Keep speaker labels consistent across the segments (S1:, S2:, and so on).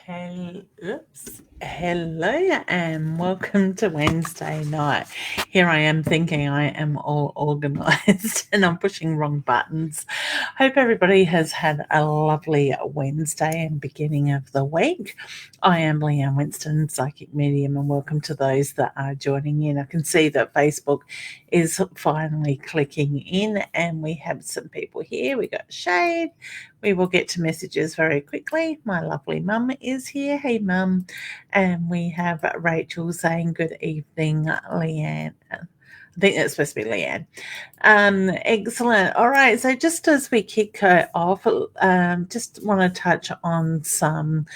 S1: Hello and welcome to Wednesday night. Here I am thinking I am all organized and I'm pushing wrong buttons. Hope everybody has had a lovely Wednesday and beginning of the week. I am Leanne Winston Psychic Medium and welcome to those that are joining in. I can see that Facebook is finally clicking in and we have some people here. We got Shade. We will get to messages very quickly. My lovely mum is here. Hey, mum. And we have Rachel saying good evening, Leanne. I think that's supposed to be Leanne. Excellent. All right. So just as we kick off, just want to touch on some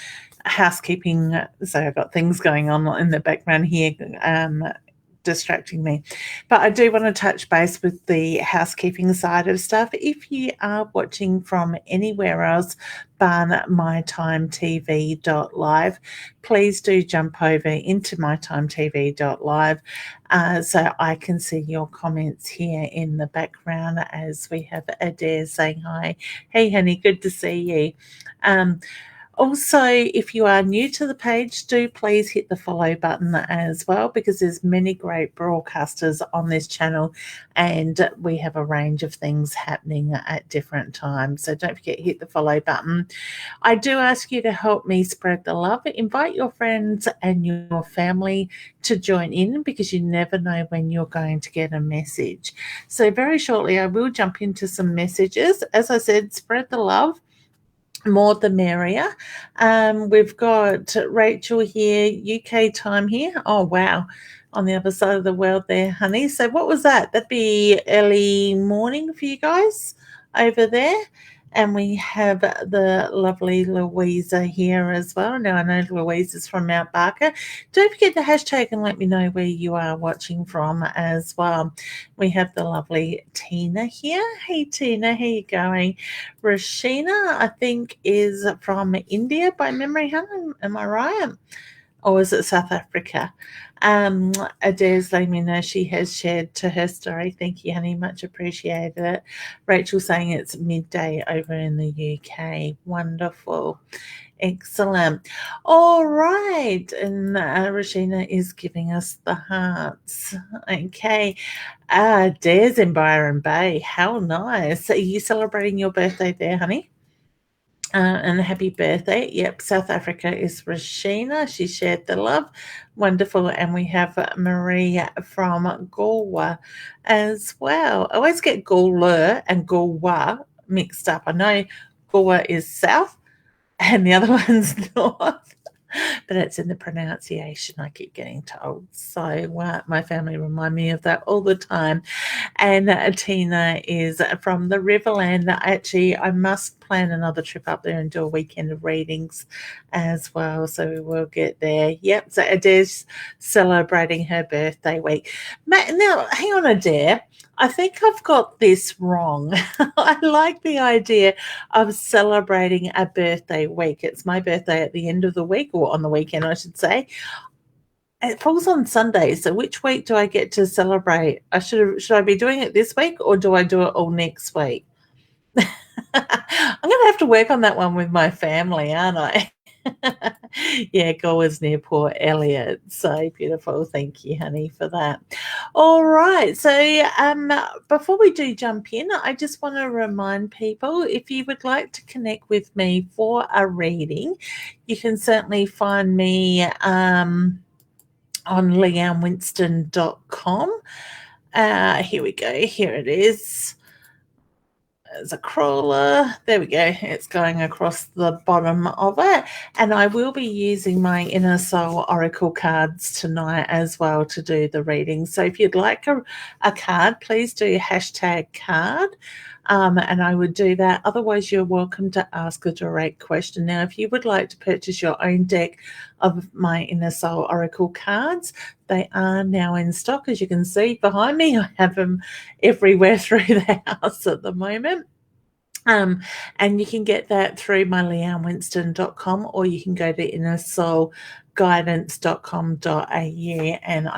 S1: housekeeping. So I've got things going on in the background here. Distracting me. But I do want to touch base with the housekeeping side of stuff. If you are watching from anywhere else but mytimetv.live, please do jump over into mytimetv.live so I can see your comments here in the background as we have Adair saying hi. Hey, honey, good to see you. Also, if you are new to the page, do please hit the follow button as well because there's many great broadcasters on this channel and we have a range of things happening at different times. So don't forget, hit the follow button. I do ask you to help me spread the love. Invite your friends and your family to join in because you never know when you're going to get a message. So very shortly, I will jump into some messages. As I said, spread the love. More the merrier. We've got Rachel here, UK time here. Oh, wow. On the other side of the world there, honey. So what was that? That'd be early morning for you guys over there. And we have the lovely Louisa here as well. Now, I know Louise is from Mount Barker. Don't forget the hashtag and let me know where you are watching from as well. We have the lovely Tina here. Hey, Tina, how you going? Rashina, I think, is from India by memory, huh? Am I right? Or is it South Africa? Adair's letting me know she has shared to her story. Thank you, honey. Much appreciated. Rachel saying it's midday over in the UK. Wonderful. Excellent. All right. And Rashina is giving us the hearts. Okay. Adair's in Byron Bay. How nice. Are you celebrating your birthday there, honey? And happy birthday. Yep, South Africa is Rashina. She shared the love. Wonderful. And we have Marie from Galwa as well. I always get Galway and Galwa mixed up. I know Galwa is south and the other one's north. But it's in the pronunciation, I keep getting told. So my family remind me of that all the time. And Tina is from the Riverland. Actually, I must plan another trip up there and do a weekend of readings as well. So we will get there. Yep. So Adair's celebrating her birthday week. Now, hang on, Adair. I think I've got this wrong. I like the idea of celebrating a birthday week. It's my birthday at the end of the week, or on the weekend, I should say. It falls on Sunday, so which week do I get to celebrate? Should I be doing it this week, or do I do it all next week? I'm going to have to work on that one with my family, aren't I? Yeah, Galwa's near Port Elliot. So beautiful. Thank you, honey, for that. All right. So before we do jump in, I just want to remind people, if you would like to connect with me for a reading, you can certainly find me on leannewinston.com. Here we go. Here it is. There's a crawler. There we go. It's going across the bottom of it. And I will be using my Inner Soul Oracle cards tonight as well to do the reading. So if you'd like a card, please do hashtag card. And I would do that. Otherwise, you're welcome to ask a direct question. Now, if you would like to purchase your own deck of my Inner Soul Oracle cards, they are now in stock. As you can see behind me, I have them everywhere through the house at the moment. And you can get that through my leannewinston.com, or you can go to guidance.com.au, and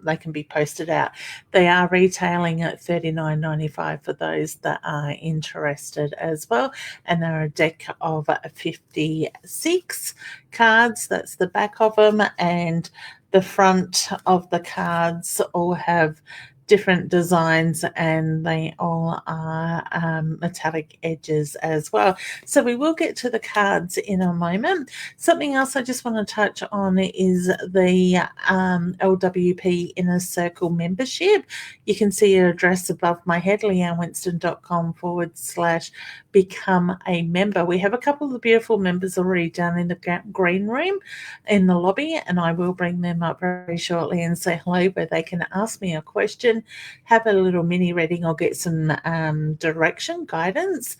S1: they can be posted out. They are retailing at $39.95 for those that are interested as well, and they're a deck of 56 cards. That's the back of them, and the front of the cards all have different designs, and they all are metallic edges as well. So we will get to the cards in a moment. Something else I just want to touch on is the LWP Inner Circle membership. You can see your address above my head, leannewinston.com/become a member. We have a couple of beautiful members already down in the green room in the lobby, and I will bring them up very shortly and say hello, where they can ask me a question, have a little mini reading, or get some direction, guidance.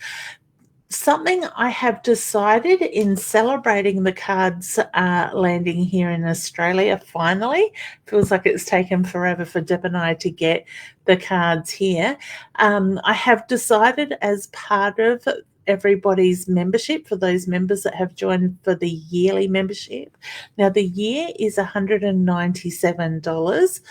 S1: Something I have decided in celebrating the cards landing here in Australia, finally, feels like it's taken forever for Deb and I to get the cards here. I have decided, as part of everybody's membership, for those members that have joined for the yearly membership. Now, the year is $197,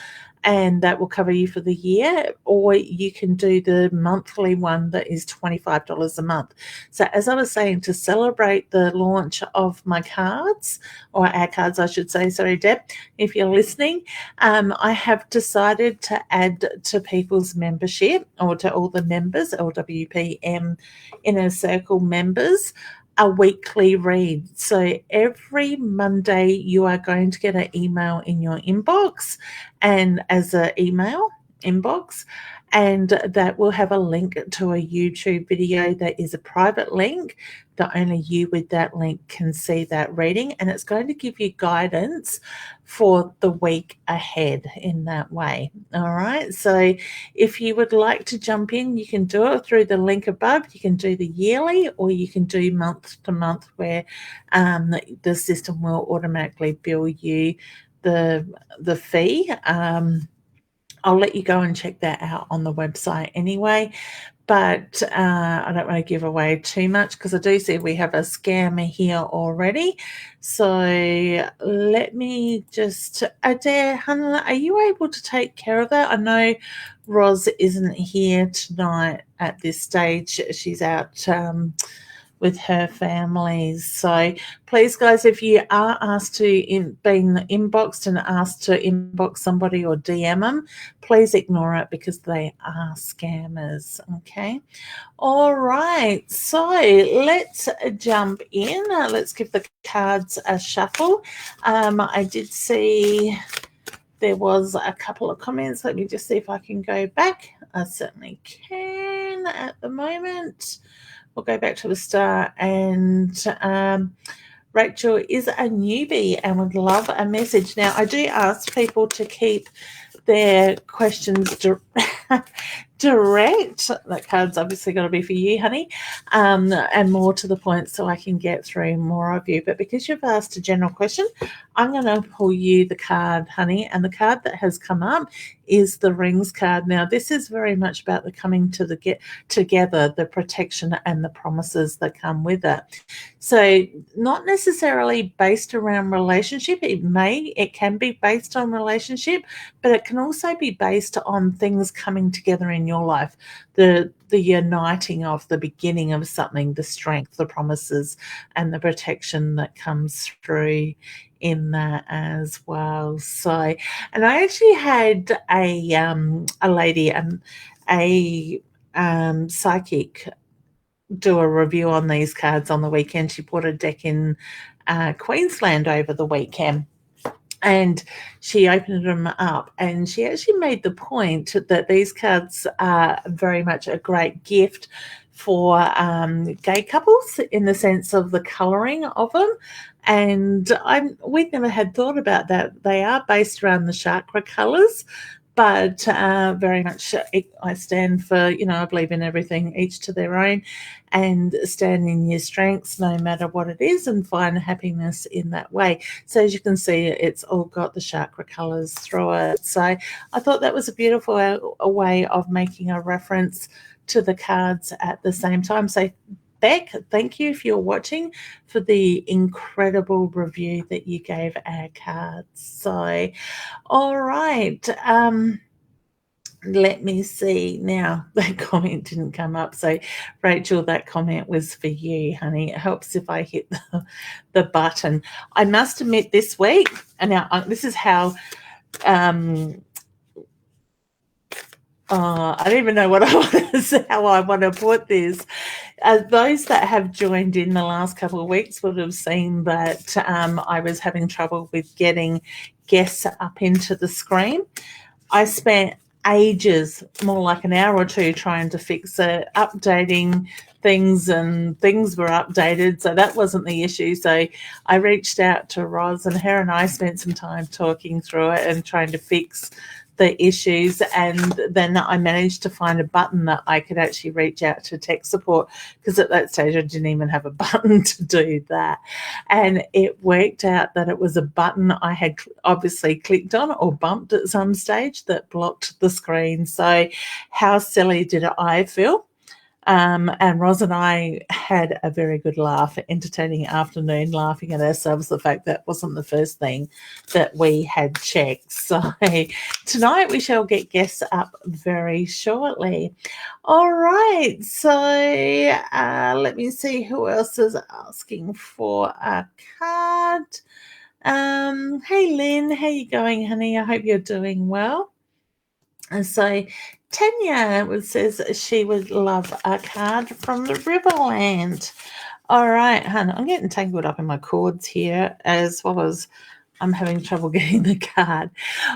S1: and that will cover you for the year, or you can do the monthly one that is $25 a month. So as I was saying, to celebrate the launch of my cards, or our cards, I should say, sorry, Deb, if you're listening, I have decided to add to people's membership, or to all the members, LWPM Inner Circle members, a weekly read. So every Monday you are going to get an email in your inbox, and as an email inbox, and that will have a link to a YouTube video that is a private link that only you with that link can see that reading, and it's going to give you guidance for the week ahead in that way. All right, so if you would like to jump in, you can do it through the link above. You can do the yearly, or you can do month to month, where the system will automatically bill you the fee. I'll let you go and check that out on the website anyway. But I don't want to give away too much, because I do see we have a scammer here already. So let me just, Adair, Hannah, are you able to take care of that? I know Roz isn't here tonight at this stage. She's out with her families. So please, guys, if you are asked to being inboxed and asked to inbox somebody or DM them, please ignore it, because they are scammers. Okay. All right. So let's jump in. Let's give the cards a shuffle. I did see there was a couple of comments. Let me just see if I can go back. I certainly can at the moment. We'll go back to the start, and Rachel is a newbie and would love a message. Now, I do ask people to keep their questions direct. That card's obviously got to be for you, honey, and more to the point, so I can get through more of you. But because you've asked a general question, I'm going to pull you the card, honey, and the card that has come up is the Rings card. Now, this is very much about the coming to the get together, the protection and the promises that come with it. So not necessarily based around relationship. It can be based on relationship, but it can also be based on things coming together in your life, the uniting of the beginning of something, the strength, the promises, and the protection that comes through in that as well. So, and I actually had a lady, a psychic, do a review on these cards on the weekend. She bought a deck in Queensland over the weekend, and she opened them up, and she actually made the point that these cards are very much a great gift for gay couples, in the sense of the colouring of them. And we'd never had thought about that. They are based around the chakra colours, but very much I stand for, I believe in everything, each to their own, and stand in your strengths no matter what it is, and find happiness in that way. So as you can see, it's all got the chakra colours through it. So I thought that was a beautiful way of making a reference to the cards at the same time. So Beck, thank you if you're watching for the incredible review that you gave our cards. So, all right. Let me see now. That comment didn't come up. So, Rachel, that comment was for you, honey. It helps if I hit the button. I must admit, this week, and now this is how. I don't even know what I want to say, how I want to put this. Those that have joined in the last couple of weeks would have seen that I was having trouble with getting guests up into the screen. I spent ages, more like an hour or two, trying to fix it, updating things, and things were updated, so that wasn't the issue. So I reached out to Roz, and her and I spent some time talking through it and trying to fix the issues, and then I managed to find a button that I could actually reach out to tech support, because at that stage I didn't even have a button to do that. And it worked out that it was a button I had obviously clicked on or bumped at some stage that blocked the screen. So how silly did I feel? And Roz and I had a very good laugh, entertaining afternoon, laughing at ourselves, the fact that wasn't the first thing that we had checked. So tonight we shall get guests up very shortly. All right, so let me see who else is asking for a card. Hey Lynn, how you going, honey? I hope you're doing well. And so Tanya says she would love a card from the Riverland. All right, hon, I'm getting tangled up in my cords here, as well as I'm having trouble getting the card.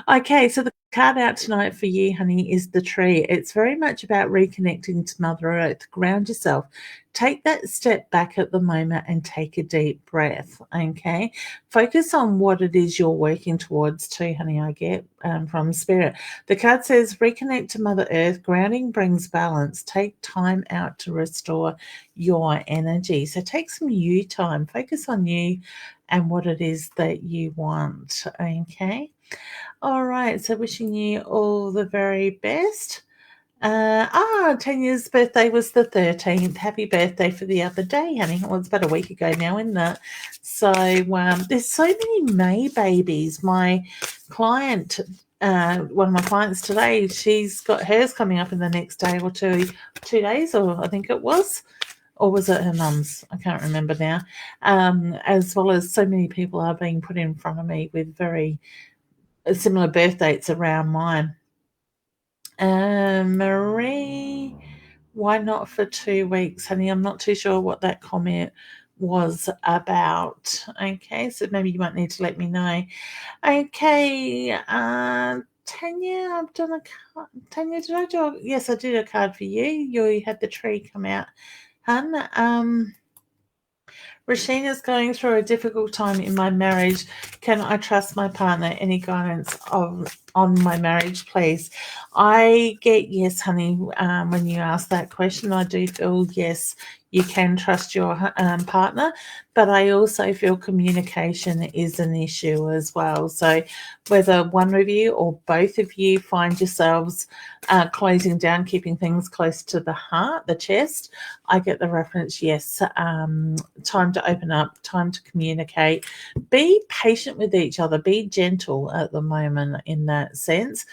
S1: Okay, so the card out tonight for you, honey, is the tree. It's very much about reconnecting to Mother Earth. Ground yourself. Take that step back at the moment and take a deep breath, okay? Focus on what it is you're working towards too, honey, I get from Spirit. The card says, reconnect to Mother Earth. Grounding brings balance. Take time out to restore your energy. So take some you time. Focus on you and what it is that you want, okay? All right, so wishing you all the very best. Tanya's birthday was the 13th. Happy birthday for the other day, honey. Well, it's about a week ago now, isn't it? So there's so many May babies. My client, one of my clients today, she's got hers coming up in the next day or 2 days, or I think it was. Or was it her mum's? I can't remember now. As well as so many people are being put in front of me with very similar birth dates around mine. Marie, why not for 2 weeks, honey? I'm not too sure what that comment was about. Okay, so maybe you might need to let me know. Okay, Tanya, I've done a card. Tanya, did I do? Yes, I did a card for you. You had the tree come out, hun. Rashina's going through a difficult time in my marriage. Can I trust my partner? Any guidance on my marriage, please? I get yes, honey. When you ask that question, I do feel yes, you can trust your partner, but I also feel communication is an issue as well. So whether one of you or both of you find yourselves closing down, keeping things close to the heart, the chest, I get the reference, yes, time to open up, time to communicate. Be patient with each other. Be gentle at the moment in that sense,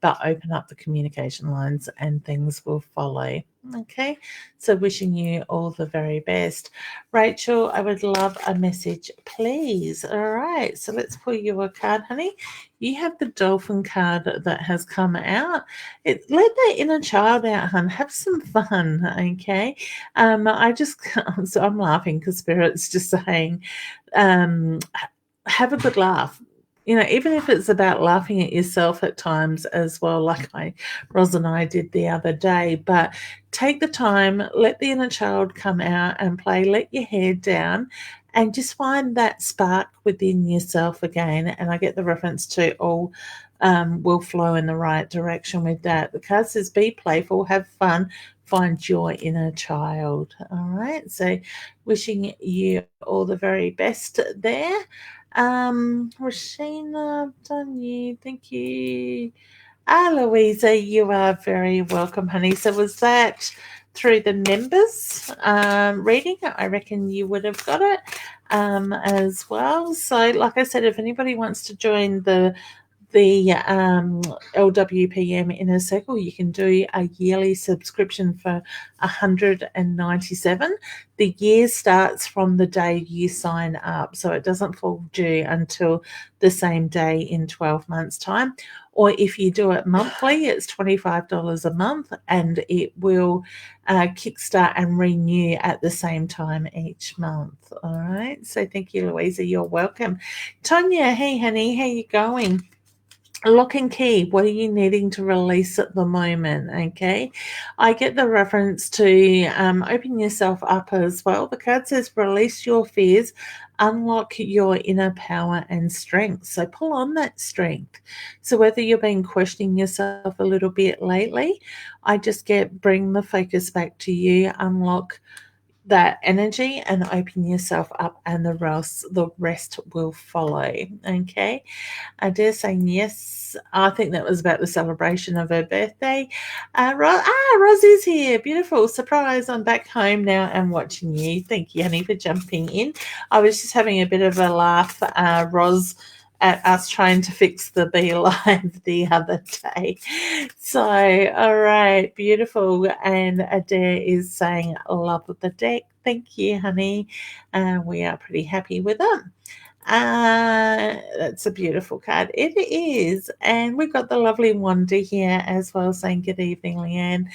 S1: but open up the communication lines and things will follow. Okay, so wishing you all the very best. Rachel, I would love a message, please. All right, so let's pull you a card, honey. You have the dolphin card that has come out. Let that inner child out, hun. Have some fun, okay? So I'm laughing because Spirit's just saying, have a good laugh. You know, even if it's about laughing at yourself at times as well, like Roz and I did the other day, but take the time, let the inner child come out and play, let your hair down, and just find that spark within yourself again. And I get the reference to all will flow in the right direction with that. The card says be playful, have fun, find your inner child. All right, so wishing you all the very best there. Rashina, I've done you. Thank you. Louisa, you are very welcome, honey. So was that through the members reading, I reckon you would have got it as well. So, like I said, if anybody wants to join the LWPM Inner Circle, you can do a yearly subscription for $197. The year starts from the day you sign up, so it doesn't fall due until the same day in 12 months' time. Or if you do it monthly, it's $25 a month, and it will kickstart and renew at the same time each month. All right. So thank you, Louisa. You're welcome. Tonya, hey, honey, how you going? Lock and key, what are you needing to release at the moment? Okay, I get the reference to open yourself up as well. The card says release your fears, unlock your inner power and strength. So pull on that strength. So whether you've been questioning yourself a little bit lately, I just get bring the focus back to you, unlock that energy and open yourself up, and the rest will follow. Okay, Adair saying yes. I think that was about the celebration of her birthday. Roz is here. Beautiful. Surprise. I'm back home now and watching you. Thank you, honey, for jumping in. I was just having a bit of a laugh, Roz, at us trying to fix the Be Live the other day. So, all right, beautiful. And Adair is saying, love of the deck. Thank you, honey. We are pretty happy with it. That's a beautiful card. It is. And we've got the lovely Wanda here as well saying, good evening, Leanne.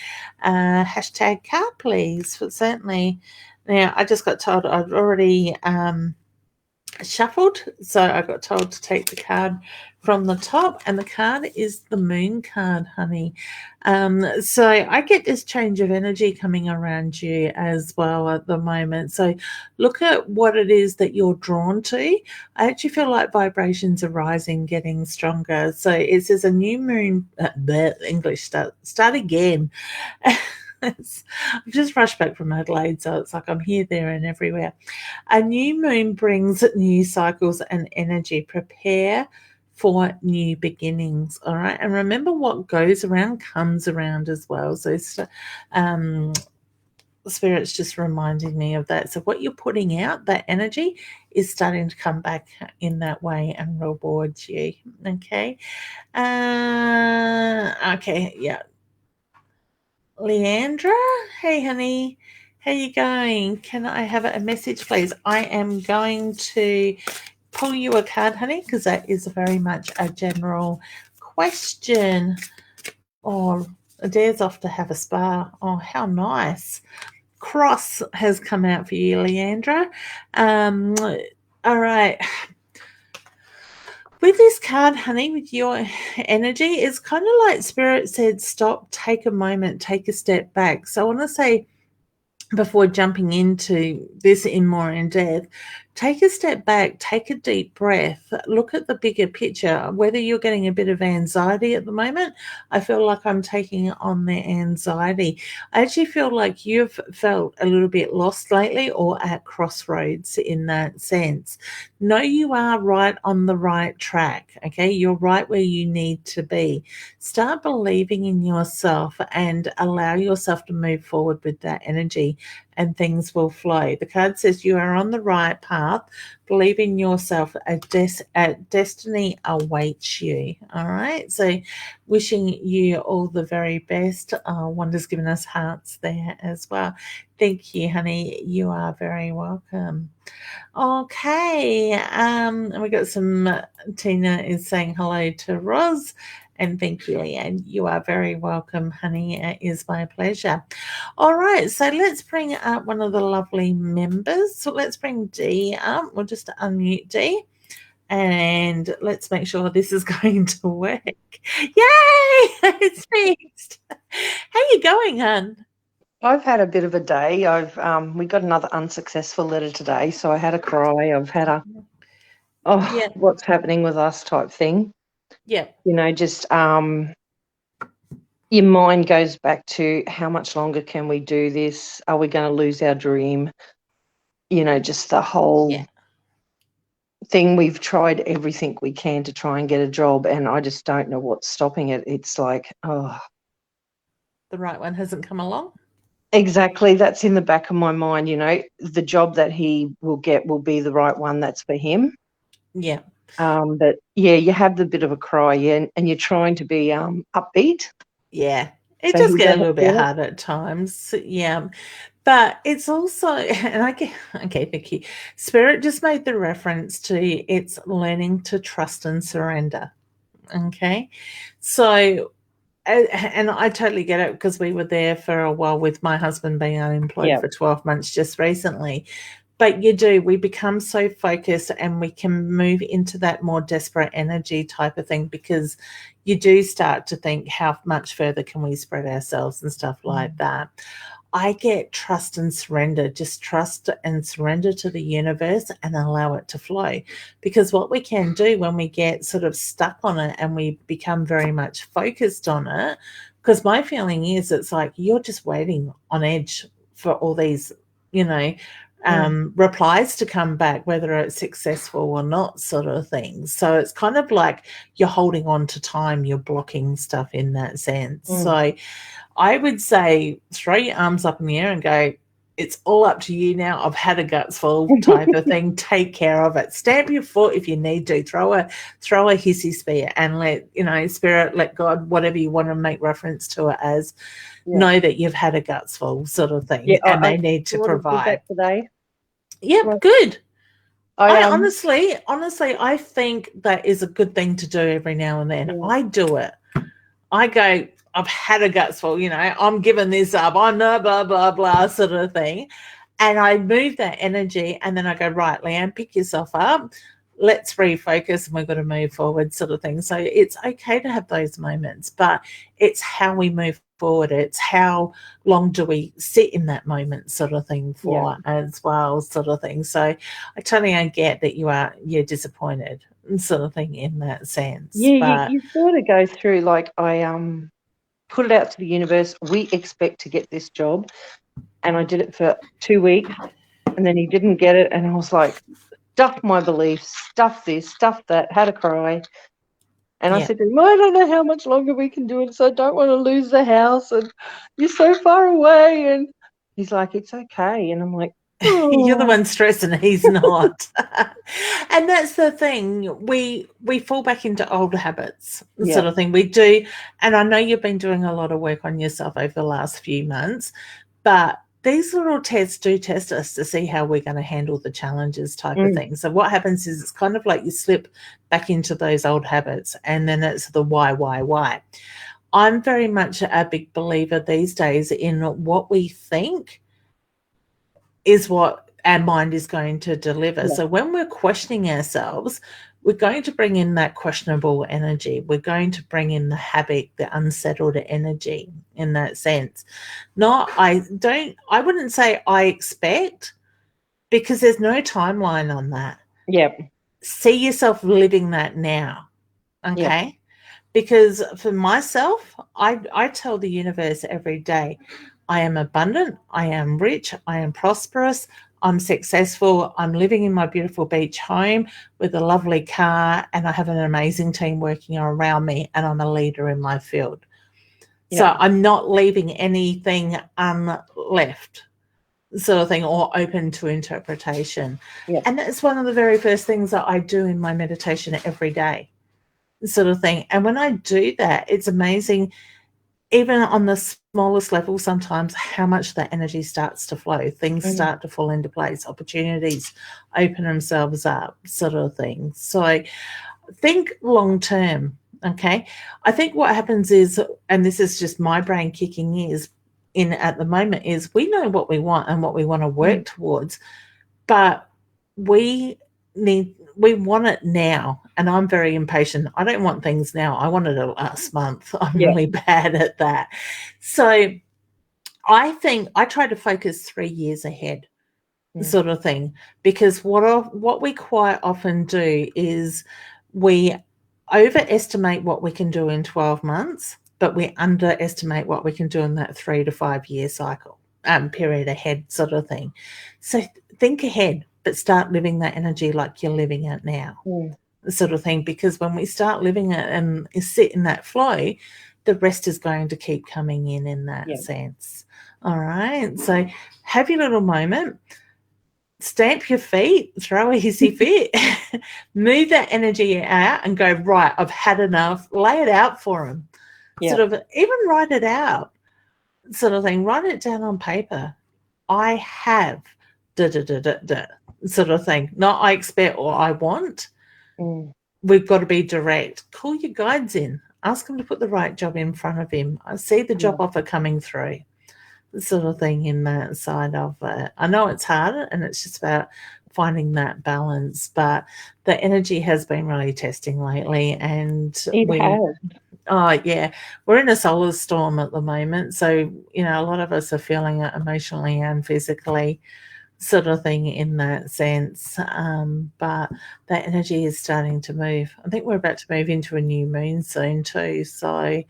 S1: Hashtag card, please. But certainly. Now, I just got told I'd already shuffled, so I got told to take the card from the top, and the card is the Moon card, honey. So I get this change of energy coming around you as well at the moment. So look at what it is that you're drawn to. I actually feel like vibrations are rising, getting stronger. So it says a new moon. English start again. I've just rushed back from Adelaide, so it's like I'm here, there, and everywhere. A new moon brings new cycles and energy. Prepare for new beginnings. All right. And remember, what goes around comes around as well. So, Spirit's just reminding me of that. So, what you're putting out, that energy, is starting to come back in that way and reward you. Okay. Okay. Yeah. Leandra, hey honey, how you going? Can I have a message, please? I am going to pull you a card, honey, because that is very much a general question. Oh, Adair's off to have a spa. Oh, how nice. Cross has come out for you, Leandra. All right. With this card, honey, with your energy, it's kind of like Spirit said, stop, take a moment, take a step back. So I want to say, before jumping into this in more in depth, take a step back, take a deep breath, look at the bigger picture. Whether you're getting a bit of anxiety at the moment, I feel like I'm taking on the anxiety. I actually feel like you've felt a little bit lost lately or at crossroads in that sense. No, you are right on the right track. Okay, you're right where you need to be. Start believing in yourself and allow yourself to move forward with that energy, and things will flow. The card says you are on the right path. Believe in yourself. A destiny awaits you. All right. So, wishing you all the very best. Wanda's given us hearts there as well. Thank you, honey. You are very welcome. Okay. And we got some. Tina is saying hello to Roz. And thank you, Leanne. You are very welcome, honey. It is my pleasure. All right, so let's bring up one of the lovely members. So let's bring Dee up. We'll just unmute Dee. And let's make sure this is going to work. Yay! It's fixed. How you going, hon?
S2: I've had a bit of a day. We got another unsuccessful letter today, so I had a cry. I've had a
S1: Yeah.
S2: what's happening with us type thing.
S1: Yeah.
S2: You know, just your mind goes back to how much longer can we do this? Are we going to lose our dream? You know, just the whole thing. We've tried everything we can to try and get a job, and I just don't know what's stopping it. It's like,
S1: the right one hasn't come along.
S2: Exactly. That's in the back of my mind, the job that he will get will be the right one that's for him.
S1: Yeah.
S2: But yeah, you have the bit of a cry, yeah, and you're trying to be upbeat.
S1: Yeah. It
S2: So
S1: does
S2: he
S1: get a
S2: doesn't
S1: little bit
S2: feel it.
S1: hard at times. Yeah. But it's also, and I get, okay, thank you. Spirit just made the reference to it's learning to trust and surrender. Okay. So, and I totally get it because we were there for a while with my husband being unemployed
S2: Yeah.
S1: for 12 months just recently. But we become so focused and we can move into that more desperate energy type of thing because you do start to think how much further can we spread ourselves and stuff like that. I get trust and surrender, just trust and surrender to the universe and allow it to flow. Because what we can do when we get sort of stuck on it and we become very much focused on it, because my feeling is it's like you're just waiting on edge for all these, you know, replies to come back, whether it's successful or not, sort of thing. So it's kind of like you're holding on to time, you're blocking stuff in that sense. So I would say throw your arms up in the air and go, it's all up to you now. I've had a guts full type of thing. Take care of it. Stamp your foot if you need to. Throw a hissy spear and let, spirit, let God, whatever you want to make reference to it as, know that you've had a guts full sort of thing.
S2: Yeah,
S1: and
S2: I
S1: they need to
S2: sort of did
S1: provide.
S2: that today.
S1: Yep, good.
S2: I
S1: I honestly, I think that is a good thing to do every now and then. I do it. I go, I've had a guts full, I'm giving this up. I'm no blah, blah, blah sort of thing. And I move that energy and then I go, right, Leanne, pick yourself up. Let's refocus and we've got to move forward sort of thing. So it's okay to have those moments, but it's how we move forward. It's how long do we sit in that moment sort of thing for as well sort of thing. So I totally get that you're disappointed sort of thing in that sense.
S2: Yeah,
S1: but
S2: you sort of go through like I put it out to the universe. We expect to get this job, and I did it for 2 weeks, and then he didn't get it, and I was like, stuff my beliefs, stuff this, stuff that, had a cry. And I said to him, I don't know how much longer we can do it, so I don't want to lose the house, and you're so far away. And he's like, it's okay. And I'm like,
S1: you're the one stressing, he's not. And that's the thing. We fall back into old habits, sort of thing. We do. And I know you've been doing a lot of work on yourself over the last few months, but these little tests do test us to see how we're going to handle the challenges type of thing. So what happens is it's kind of like you slip back into those old habits and then it's the why. I'm very much a big believer these days in what we think is what our mind is going to deliver. So when we're questioning ourselves, we're going to bring in that questionable energy. We're going to bring in the habit, the unsettled energy in that sense. I wouldn't say I expect, because there's no timeline on that.
S2: Yep.
S1: See yourself living that now. Okay. Because for myself, I tell the universe every day, I am abundant, I am rich, I am prosperous, I'm successful, I'm living in my beautiful beach home with a lovely car, and I have an amazing team working around me, and I'm a leader in my field. So I'm not leaving anything unleft sort of thing or open to interpretation. And that's one of the very first things that I do in my meditation every day sort of thing. And when I do that, it's amazing, even on the smallest level, sometimes how much that energy starts to flow. Things start to fall into place, opportunities open themselves up sort of thing. So think long term, okay? I think what happens is, and this is just my brain kicking in at the moment, is we know what we want and what we want to work towards, but we want it now. And I'm very impatient. I don't want things now. I want it last month. I'm really bad at that. So I think I try to focus 3 years ahead sort of thing, because what we quite often do is we overestimate what we can do in 12 months, but we underestimate what we can do in that 3 to 5 year cycle period ahead sort of thing. So think ahead, but start living that energy like you're living it now sort of thing, because when we start living it and sit in that flow, the rest is going to keep coming in that sense. All right. So have your little moment. Stamp your feet, throw a hissy fit, move that energy out and go, right, I've had enough. Lay it out for them.
S2: Yeah.
S1: Sort of even write it out, sort of thing. Write it down on paper. I have da da da da da sort of thing. Not I expect or I want. We've got to be direct. Call your guides in. Ask him to put the right job in front of him. I see the job offer coming through, sort of thing in that side of it. I know it's hard and it's just about finding that balance, but the energy has been really testing lately, and
S2: It has.
S1: Oh, yeah. We're in a solar storm at the moment. So, you know, a lot of us are feeling it emotionally and physically, sort of thing in that sense. But that energy is starting to move. I think we're about to move into a new moon soon too. So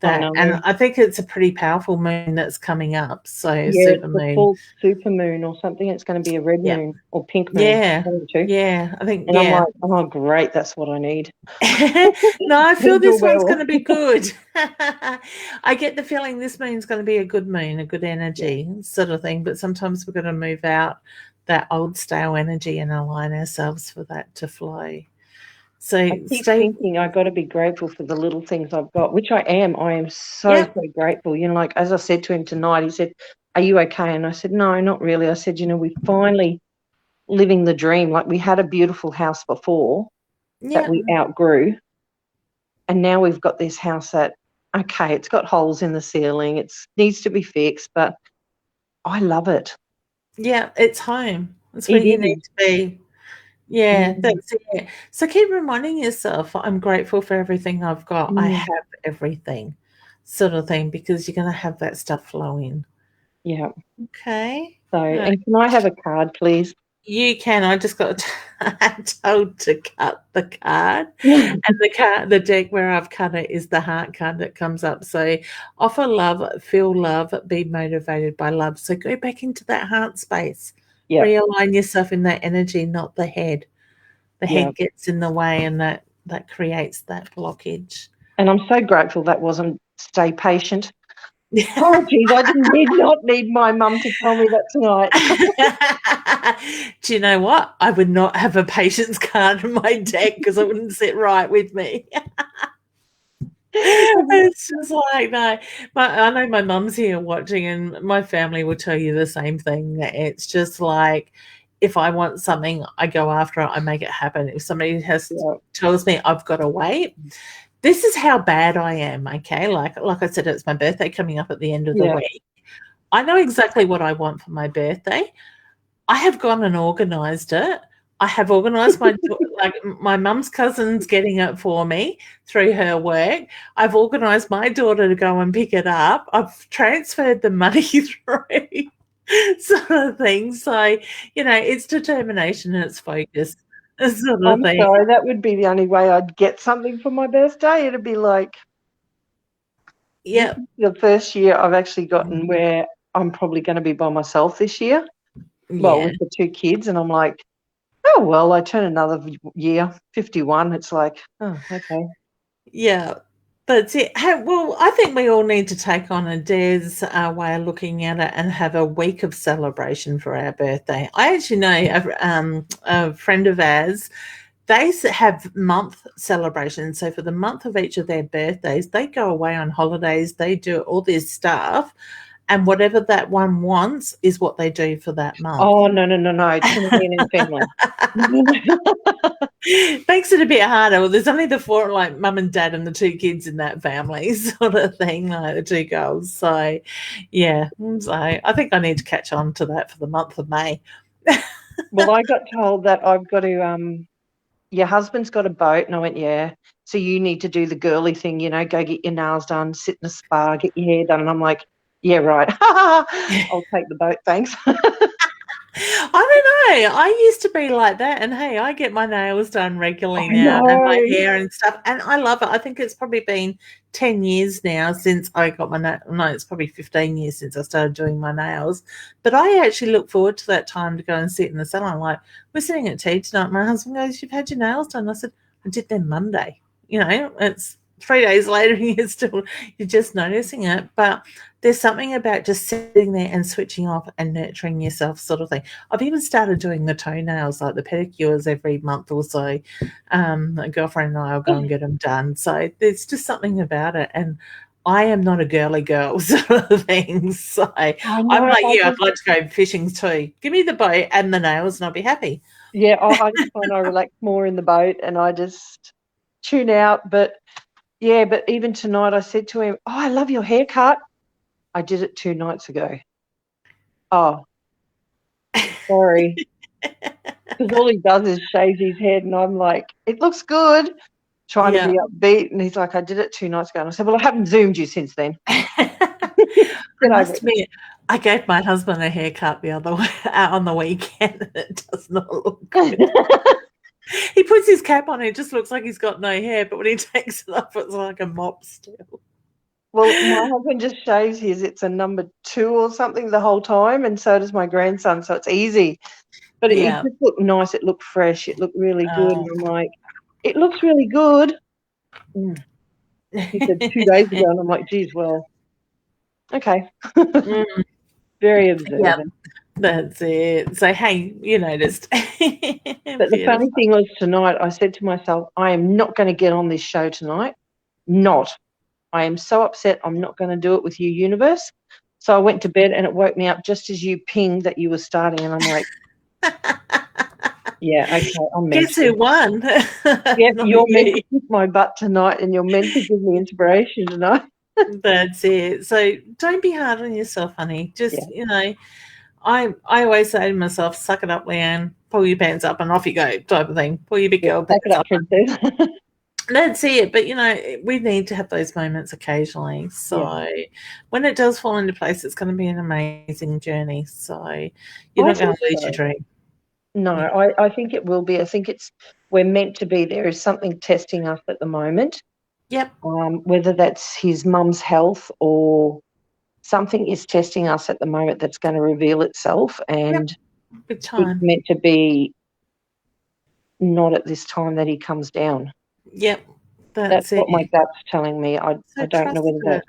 S1: that, and I think it's a pretty powerful moon that's coming up. So super
S2: it's the
S1: moon.
S2: full super moon or something. It's going to be a red moon or pink moon.
S1: Yeah. I think,
S2: and I'm like, oh, great. That's what I need.
S1: No, I feel this one's going to be good. I get the feeling this moon's going to be a good moon, a good energy sort of thing. But sometimes we're going to move out that old stale energy and align ourselves for that to flow. So
S2: I keep thinking I've got to be grateful for the little things I've got, which I am. I am so grateful. You know, like as I said to him tonight, he said, "Are you okay?" And I said, "No, not really." I said, "You know, we're finally living the dream. Like we had a beautiful house before that we outgrew, and now we've got this house that, okay, it's got holes in the ceiling. It needs to be fixed, but I love it."
S1: Yeah, it's home. That's where you need to be. Yeah, that's it. So keep reminding yourself, I'm grateful for everything I've got. I have everything, sort of thing, because you're going to have that stuff flowing.
S2: Yeah.
S1: Okay.
S2: So, and can I have a card, please?
S1: You can. I just got told to cut the card, and the deck where I've cut it is the heart card that comes up. So offer love, feel love, be motivated by love. So go back into that heart space. Realign yourself in that energy, not the head. The head gets in the way, and that creates that blockage.
S2: And I'm so grateful that wasn't stay patient. Oh, geez, I did not need my mum to tell me that tonight.
S1: Do you know what? I would not have a patience card in my deck because it wouldn't sit right with me. It's just like, no. I know my mum's here watching, and my family will tell you the same thing. It's just like, if I want something, I go after it, I make it happen. If somebody tells me I've got to wait, this is how bad I am, okay? Like I said, it's my birthday coming up at the end of the week. I know exactly what I want for my birthday. I have gone and organised it. I have organised my mum's cousin's getting it for me through her work. I've organised my daughter to go and pick it up. I've transferred the money through, sort of thing. So, you know, it's determination and it's focus. Sort of thing.
S2: Sorry, that would be the only way I'd get something for my birthday. It'd be like, the first year I've actually gotten where I'm probably going to be by myself this year. Well, with the 2 kids, and I'm like, oh, well, I turn another year, 51. It's like, oh, okay.
S1: Yeah, that's it. Well, I think we all need to take on Adair's way of looking at it and have a week of celebration for our birthday. I actually know a friend of ours, they have month celebrations. So for the month of each of their birthdays, they go away on holidays, they do all this stuff, and whatever that one wants is what they do for that month.
S2: Oh, no. It's going to be an family.
S1: Makes it a bit harder. Well, there's only the 4, like mum and dad and the 2 kids in that family, sort of thing, like the 2 girls. So, yeah. So I think I need to catch on to that for the month of May.
S2: Well, I got told that I've got to, your husband's got a boat, and I went, yeah. So you need to do the girly thing, you know, go get your nails done, sit in a spa, get your hair done. And I'm like, yeah, right. I'll take the boat, thanks.
S1: I don't know. I used to be like that, and hey, I get my nails done regularly now and my hair and stuff, and I love it. I think it's probably been 10 years now since I got my no, it's probably 15 years since I started doing my nails. But I actually look forward to that time to go and sit in the salon. Like, we're sitting at tea tonight. My husband goes, "You've had your nails done?" I said, "I did them Monday." You know, it's 3 days later you're just noticing it. But there's something about just sitting there and switching off and nurturing yourself sort of thing. I've even started doing the toenails, like the pedicures every month or so. A girlfriend and I will go and get them done. So there's just something about it. And I am not a girly girl sort of thing. So I'm like you. I'd like to go fishing too. Give me the boat and the nails and I'll be happy.
S2: Yeah, I just find I relax more in the boat and I just tune out. But even tonight I said to him, "Oh, I love your haircut." I did it 2 nights ago. Oh, sorry. Because all he does is shave his head and I'm like, it looks good, trying to be upbeat. And he's like, I did it 2 nights ago. And I said, well, I haven't Zoomed you since then.
S1: I must admit, I gave my husband a haircut the other way on the weekend and it does not look good. He puts his cap on, it just looks like he's got no hair, but when he takes it off, it's like a mop still.
S2: Well, my husband just shaves his. It's a number 2 or something the whole time, and so does my grandson, so it's easy. But it just looked nice. It looked fresh. It looked really good. And I'm like, it looks really good. He said 2 days ago, and I'm like, geez, well, okay. Very observant.
S1: Yep, that's it. So, hey, you noticed.
S2: But the funny thing was tonight, I said to myself, I am not going to get on this show tonight. Not. I am so upset. I'm not going to do it with you, universe. So I went to bed and it woke me up just as you pinged that you were starting. And I'm like, yeah, okay, I'm meant
S1: Guess who won?
S2: Yeah, you're meant to kick my butt tonight and you're meant to give me inspiration tonight.
S1: That's it. So don't be hard on yourself, honey. Just, you know, I always say to myself, suck it up, Leanne, pull your pants up and off you go type of thing. Pull your big girl pants up. Princess. That's it. But, you know, we need to have those moments occasionally. So when it does fall into place, it's going to be an amazing journey. So you're not going to lose your dream.
S2: No, I think it will be. I think we're meant to be. There is something testing us at the moment.
S1: Yep.
S2: Whether that's his mum's health or something is testing us at the moment that's going to reveal itself. And
S1: it's
S2: meant to be not at this time that he comes down.
S1: Yep.
S2: That's what my gut's telling me. I don't know whether that.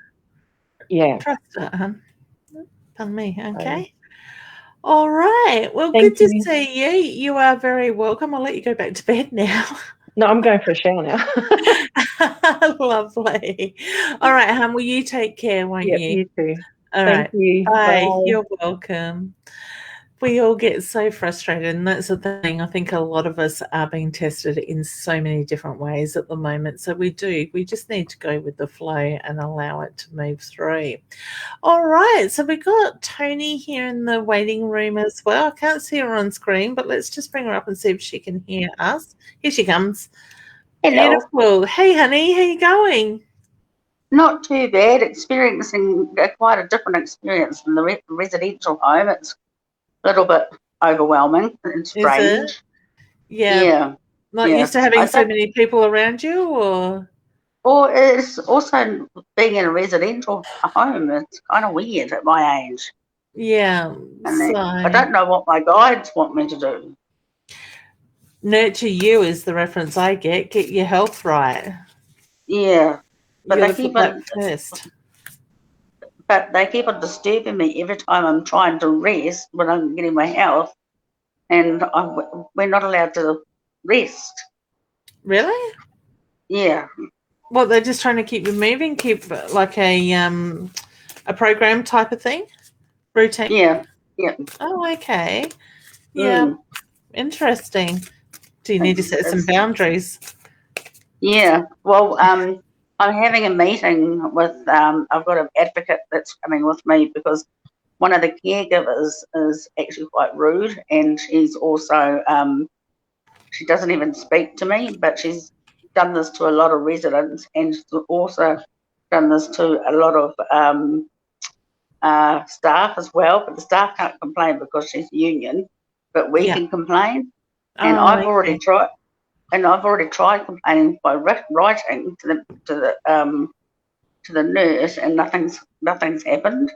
S2: Yeah.
S1: Trust it, huh? Pardon me. Okay. All right. Well, good to see you. You are very welcome. I'll let you go back to bed now.
S2: No, I'm going for a shower now.
S1: Lovely. All right, hon. Will you take care, won't you?
S2: You too.
S1: All
S2: Thank you.
S1: Bye. You're welcome. We all get so frustrated, and that's the thing. I think a lot of us are being tested in so many different ways at the moment. So we just need to go with the flow and allow it to move through. All right. So we've got Tony here in the waiting room as well. I can't see her on screen, but let's just bring her up and see if she can hear us. Here she comes.
S3: Hello.
S1: Beautiful. Hey, honey. How you going?
S3: Not too bad. Experiencing quite a different experience from the residential home. It's a little bit overwhelming and strange.
S1: Is it? Yeah. Not used to having so many people around you, or?
S3: Or it's also being in a residential home. It's kind of weird at my age.
S1: Yeah.
S3: And I don't know what my guides want me to do.
S1: Nurture you is the reference I get. Get your health right.
S3: Yeah. But they keep on
S1: first.
S3: But they keep on disturbing me every time I'm trying to rest when I'm getting my health, and we're not allowed to rest.
S1: Really?
S3: Yeah.
S1: Well, they're just trying to keep you moving, keep like a program type of thing, routine.
S3: Yeah. Yeah.
S1: Oh, okay. Yeah. Interesting. Do you need to set some boundaries?
S3: Yeah. Well, I'm having a meeting with, I've got an advocate that's coming with me because one of the caregivers is actually quite rude, and she's also, she doesn't even speak to me, but she's done this to a lot of residents, and she's also done this to a lot of staff as well, but the staff can't complain because she's union, but we can complain. And I've already tried. And I've already tried complaining by writing to the nurse, and nothing's happened.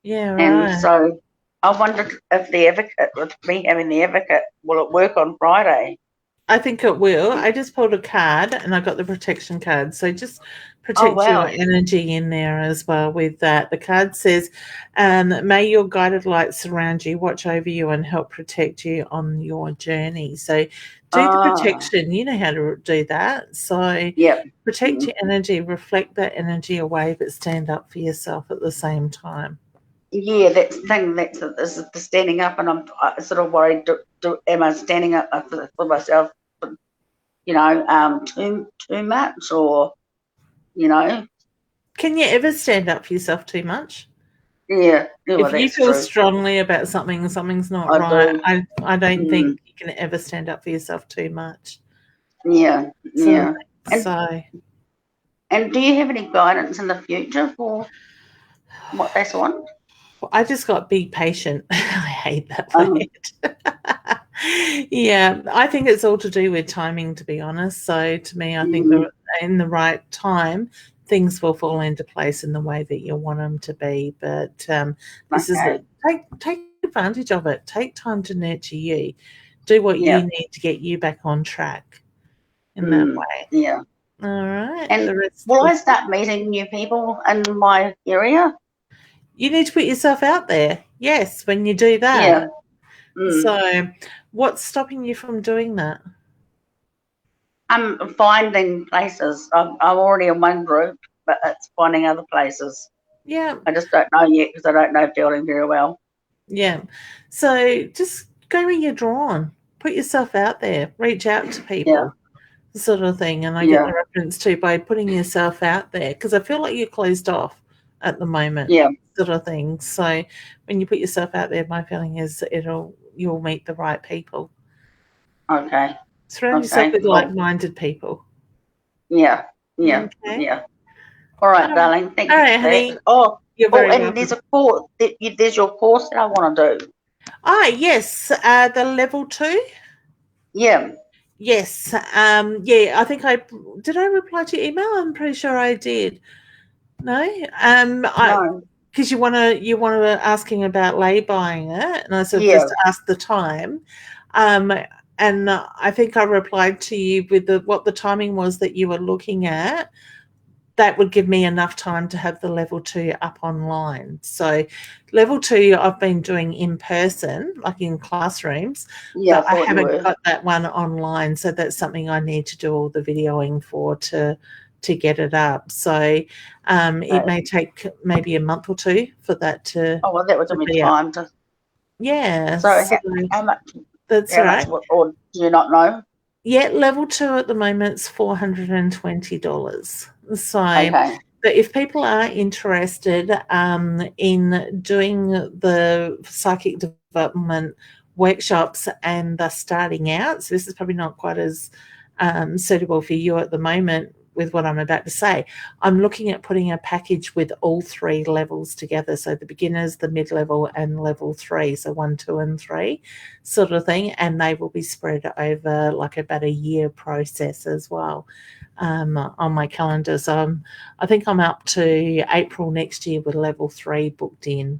S1: Yeah, right.
S3: And so I wondered if the advocate, with me having the advocate, will it work on Friday?
S1: I think it will. I just pulled a card and I got the protection card. So just protect
S3: wow.
S1: your energy in there as well with that. The card says, may your guided light surround you, watch over you, and help protect you on your journey. So do the protection. You know how to do that. So
S3: Yep.
S1: protect your energy, reflect that energy away, but stand up for yourself at the same time.
S3: Yeah, that's the thing. That's the standing up, and I'm sort of worried. Am I standing up for myself? You know, too much, or you know?
S1: Can you ever stand up for yourself too much?
S3: Yeah, well,
S1: If you
S3: that's
S1: feel
S3: true.
S1: strongly about something's not
S3: I
S1: right,
S3: do.
S1: I don't think you can ever stand up for yourself too much.
S3: Yeah, yeah.
S1: And
S3: do you have any guidance in the future for what that's on?
S1: I just got be patient. I hate that word. Yeah, I think it's all to do with timing, to be honest. So to me, I think in the right time, things will fall into place in the way that you want them to be. But this is take advantage of it. Take time to nurture you. Do what you need to get you back on track in that way.
S3: Yeah.
S1: All right.
S3: And will I start meeting new people in my area?
S1: You need to put yourself out there. Yes, when you do that.
S3: Yeah.
S1: So what's stopping you from doing that?
S3: I'm finding places. I'm already in one group, but it's finding other places.
S1: Yeah.
S3: I just don't know yet because I don't know fielding very well.
S1: Yeah. So just go where you're drawn. Put yourself out there. Reach out to people. Sort of thing. And I get the reference too by putting yourself out there because I feel like you're closed off at the moment.
S3: Yeah.
S1: Sort of thing. So when you put yourself out there, my feeling is you'll meet the right people.
S3: Okay.
S1: Surround yourself with like-minded people.
S3: Yeah. Yeah.
S1: Okay.
S3: Yeah. All right, darling. Thank you.
S1: All right, honey.
S3: You're very welcome. There's a course. There's your course that I want to do.
S1: Yes. The level 2.
S3: Yeah.
S1: Yes. Yeah. I think did I reply to your email? I'm pretty sure I did. No.
S3: No.
S1: Because you want to asking about lay buying it, and I said just ask the time. And I think I replied to you with what the timing was that you were looking at. That would give me enough time to have the level 2 up online. So level 2 I've been doing in person, like in classrooms, but I haven't got that one online. So that's something I need to do all the videoing for to get it up. So it may take maybe a month or 2 for that to
S3: well, that would give me time to.
S1: Yeah.
S3: So how much?
S1: That's right.
S3: Or do you not know?
S1: Yeah, level 2 at the moment is $420. So, but if people are interested in doing the psychic development workshops and they're starting out, so this is probably not quite as suitable for you at the moment with what I'm about to say, I'm looking at putting a package with all 3 levels together. So the beginners, the mid-level, and level 3. So 1, 2, and 3 sort of thing. And they will be spread over like about a year process as well on my calendar. So I think I'm up to April next year with level 3 booked in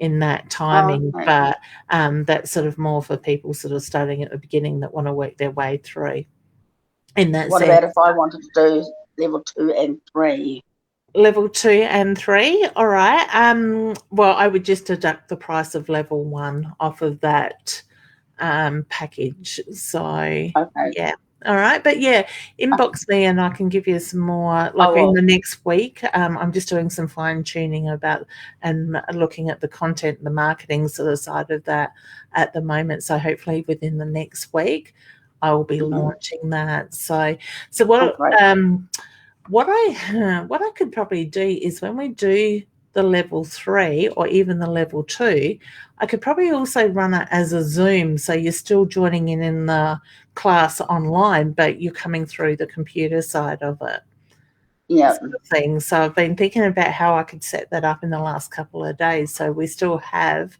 S1: that timing. But that's sort of more for people sort of starting at the beginning that want to work their way through. What
S3: about if I wanted to do level 2 and 3?
S1: Level 2 and 3, all right. Well, I would just deduct the price of level 1 off of that package. So, yeah. All right. But, yeah, inbox me and I can give you some more, in the next week. I'm just doing some fine-tuning about and looking at the content, the marketing sort of side of that at the moment. So, hopefully within the next week, I will be launching that. So what I could probably do is when we do the level 3 or even the level 2, I could probably also run it as a Zoom. So you're still joining in the class online, but you're coming through the computer side of it.
S3: Yeah.
S1: Sort of thing. So I've been thinking about how I could set that up in the last couple of days. So we still have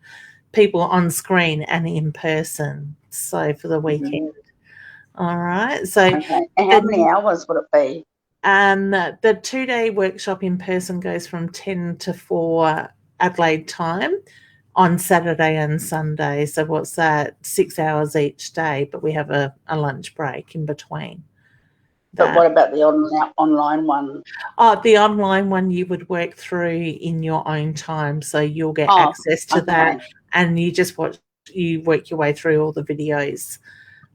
S1: people on screen and in person. So for the weekend. All right. So
S3: and how many hours would it be?
S1: The 2-day workshop in person goes from 10 to 4 Adelaide time on Saturday and Sunday. So what's that? 6 hours each day, but we have a lunch break in between.
S3: But what about the online one?
S1: Oh, the online one you would work through in your own time, so you'll get access to that, and you work your way through all the videos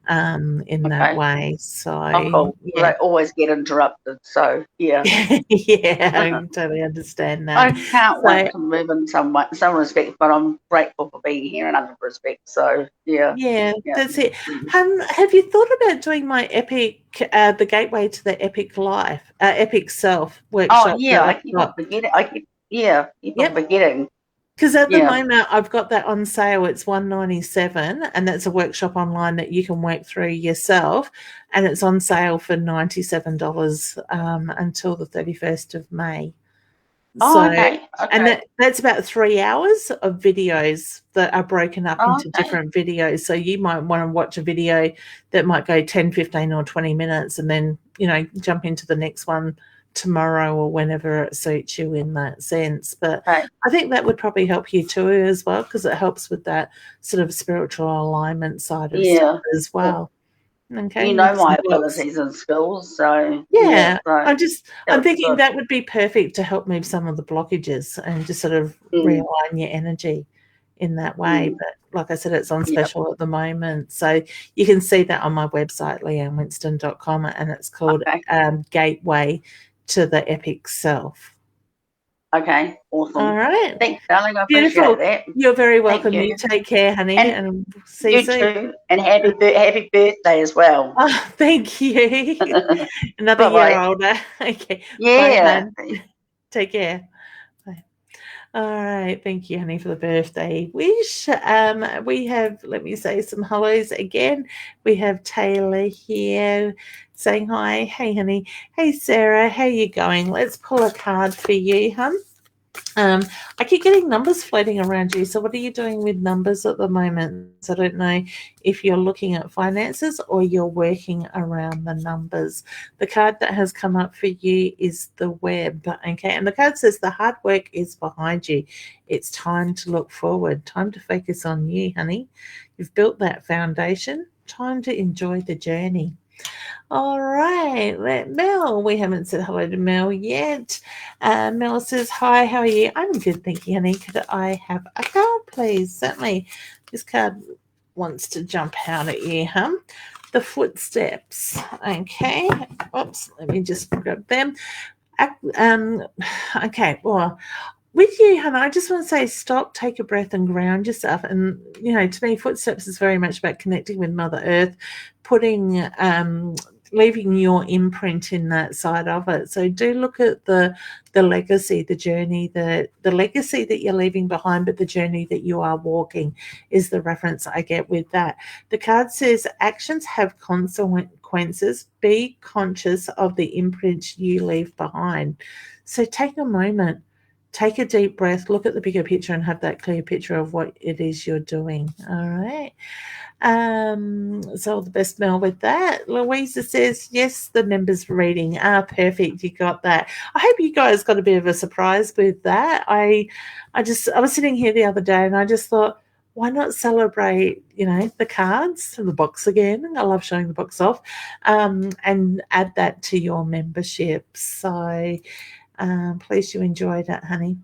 S1: in that way. So
S3: cool. Well, I always get interrupted, so yeah.
S1: Yeah, I totally understand that.
S3: I can't wait to move in some respects, but I'm grateful for being here in other respects. So yeah,
S1: that's it. Have you thought about doing my epic, the gateway to the epic life, epic self workshop?
S3: Oh yeah, I keep on forgetting. Keep on forgetting.
S1: Because at the moment I've got that on sale. It's $197, and that's a workshop online that you can work through yourself, and it's on sale for $97 until the 31st of May.
S3: Okay.
S1: And that's about 3 hours of videos that are broken up into different videos. So you might want to watch a video that might go 10, 15 or 20 minutes and then, jump into the next one tomorrow or whenever it suits you in that sense. But I think that would probably help you too as well, because it helps with that sort of spiritual alignment side of stuff as well. Okay,
S3: my abilities and skills, so
S1: I'm thinking that would be perfect to help move some of the blockages and just sort of realign your energy in that way. But like I said, it's on special at the moment, so you can see that on my website, leannewinston.com, and it's called Gateway to the Epic Self.
S3: Okay, awesome.
S1: All right.
S3: Thanks, darling. I appreciate that.
S1: You're very welcome. You take care, honey, and see you soon.
S3: Too. And happy birthday as well.
S1: Oh, thank you. Another year older. Okay.
S3: Yeah.
S1: Bye, take care. Bye. All right. Thank you, honey, for the birthday wish. We have, let me say some hellos again. We have Taylor here saying hi. Hey, honey. Hey, Sarah. How you going? Let's pull a card for you, hon. I keep getting numbers floating around you. So what are you doing with numbers at the moment? So I don't know if you're looking at finances or you're working around the numbers. The card that has come up for you is the web. Okay. And the card says the hard work is behind you. It's time to look forward. Time to focus on you, honey. You've built that foundation. Time to enjoy the journey. All right, Mel, we haven't said hello to Mel yet. Mel says, hi, how are you? I'm good, thank you, honey. Could I have a card, please? Certainly. This card wants to jump out at you, huh? The footsteps. Okay. Oops, let me just grab them. Okay, well, with you, Hannah, I just want to say stop, take a breath and ground yourself. And, to me, footsteps is very much about connecting with Mother Earth, leaving your imprint in that side of it. So do look at the legacy, the journey, the legacy that you're leaving behind, but the journey that you are walking is the reference I get with that. The card says actions have consequences. Be conscious of the imprint you leave behind. So take a moment. Take a deep breath, look at the bigger picture and have that clear picture of what it is you're doing. All right. So all the best, Mel, with that. Louisa says, yes, the members reading. Perfect. You got that. I hope you guys got a bit of a surprise with that. I was sitting here the other day and I just thought, why not celebrate, the cards to the box again? I love showing the box off, and add that to your membership. So please you enjoyed it, honey.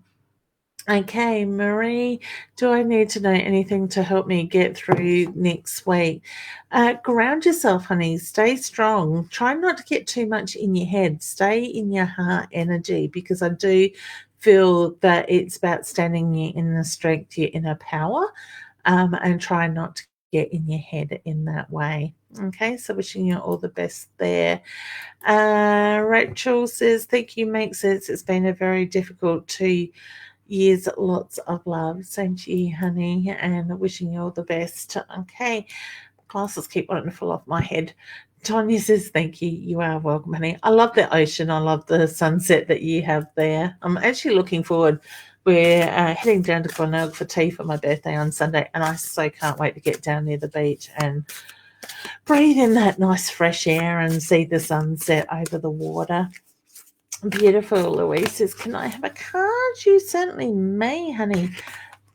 S1: Okay, Marie, do I need to know anything to help me get through next week? Ground yourself, honey. Stay strong. Try not to get too much in your head. Stay in your heart energy, because I do feel that it's about standing in your inner strength, your inner power, and try not to get in your head in that way. Okay, so wishing you all the best there. Rachel says, thank you, makes sense. It's been a very difficult 2 years. Lots of love. Same to you, honey, and wishing you all the best. Okay, glasses keep wanting to fall off my head. Tanya says, thank you. You are welcome, honey. I love the ocean. I love the sunset that you have there. I'm actually looking forward. We're heading down to Glenelg for tea for my birthday on Sunday, and I so can't wait to get down near the beach and breathe in that nice fresh air and see the sunset over the water. Beautiful. Louise says, can I have a card? You certainly may, honey.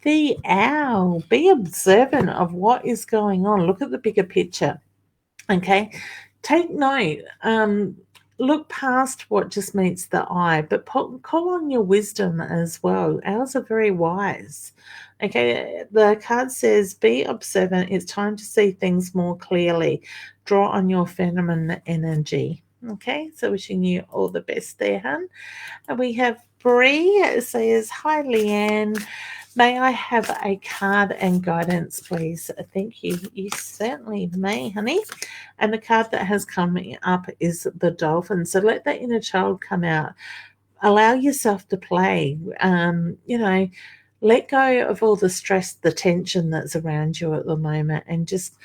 S1: The owl. Be observant of what is going on. Look at the bigger picture. Okay. Take note. look past what just meets the eye, but call on your wisdom as well. Owls are very wise. Okay, the card says, be observant. It's time to see things more clearly. Draw on your feminine energy. Okay, so wishing you all the best there, hun. And we have Bree says, hi, Leanne. May I have a card and guidance, please? Thank you. You certainly may, honey. And the card that has come up is the dolphin. So let that inner child come out. Allow yourself to play. Let go of all the stress, the tension that's around you at the moment, and just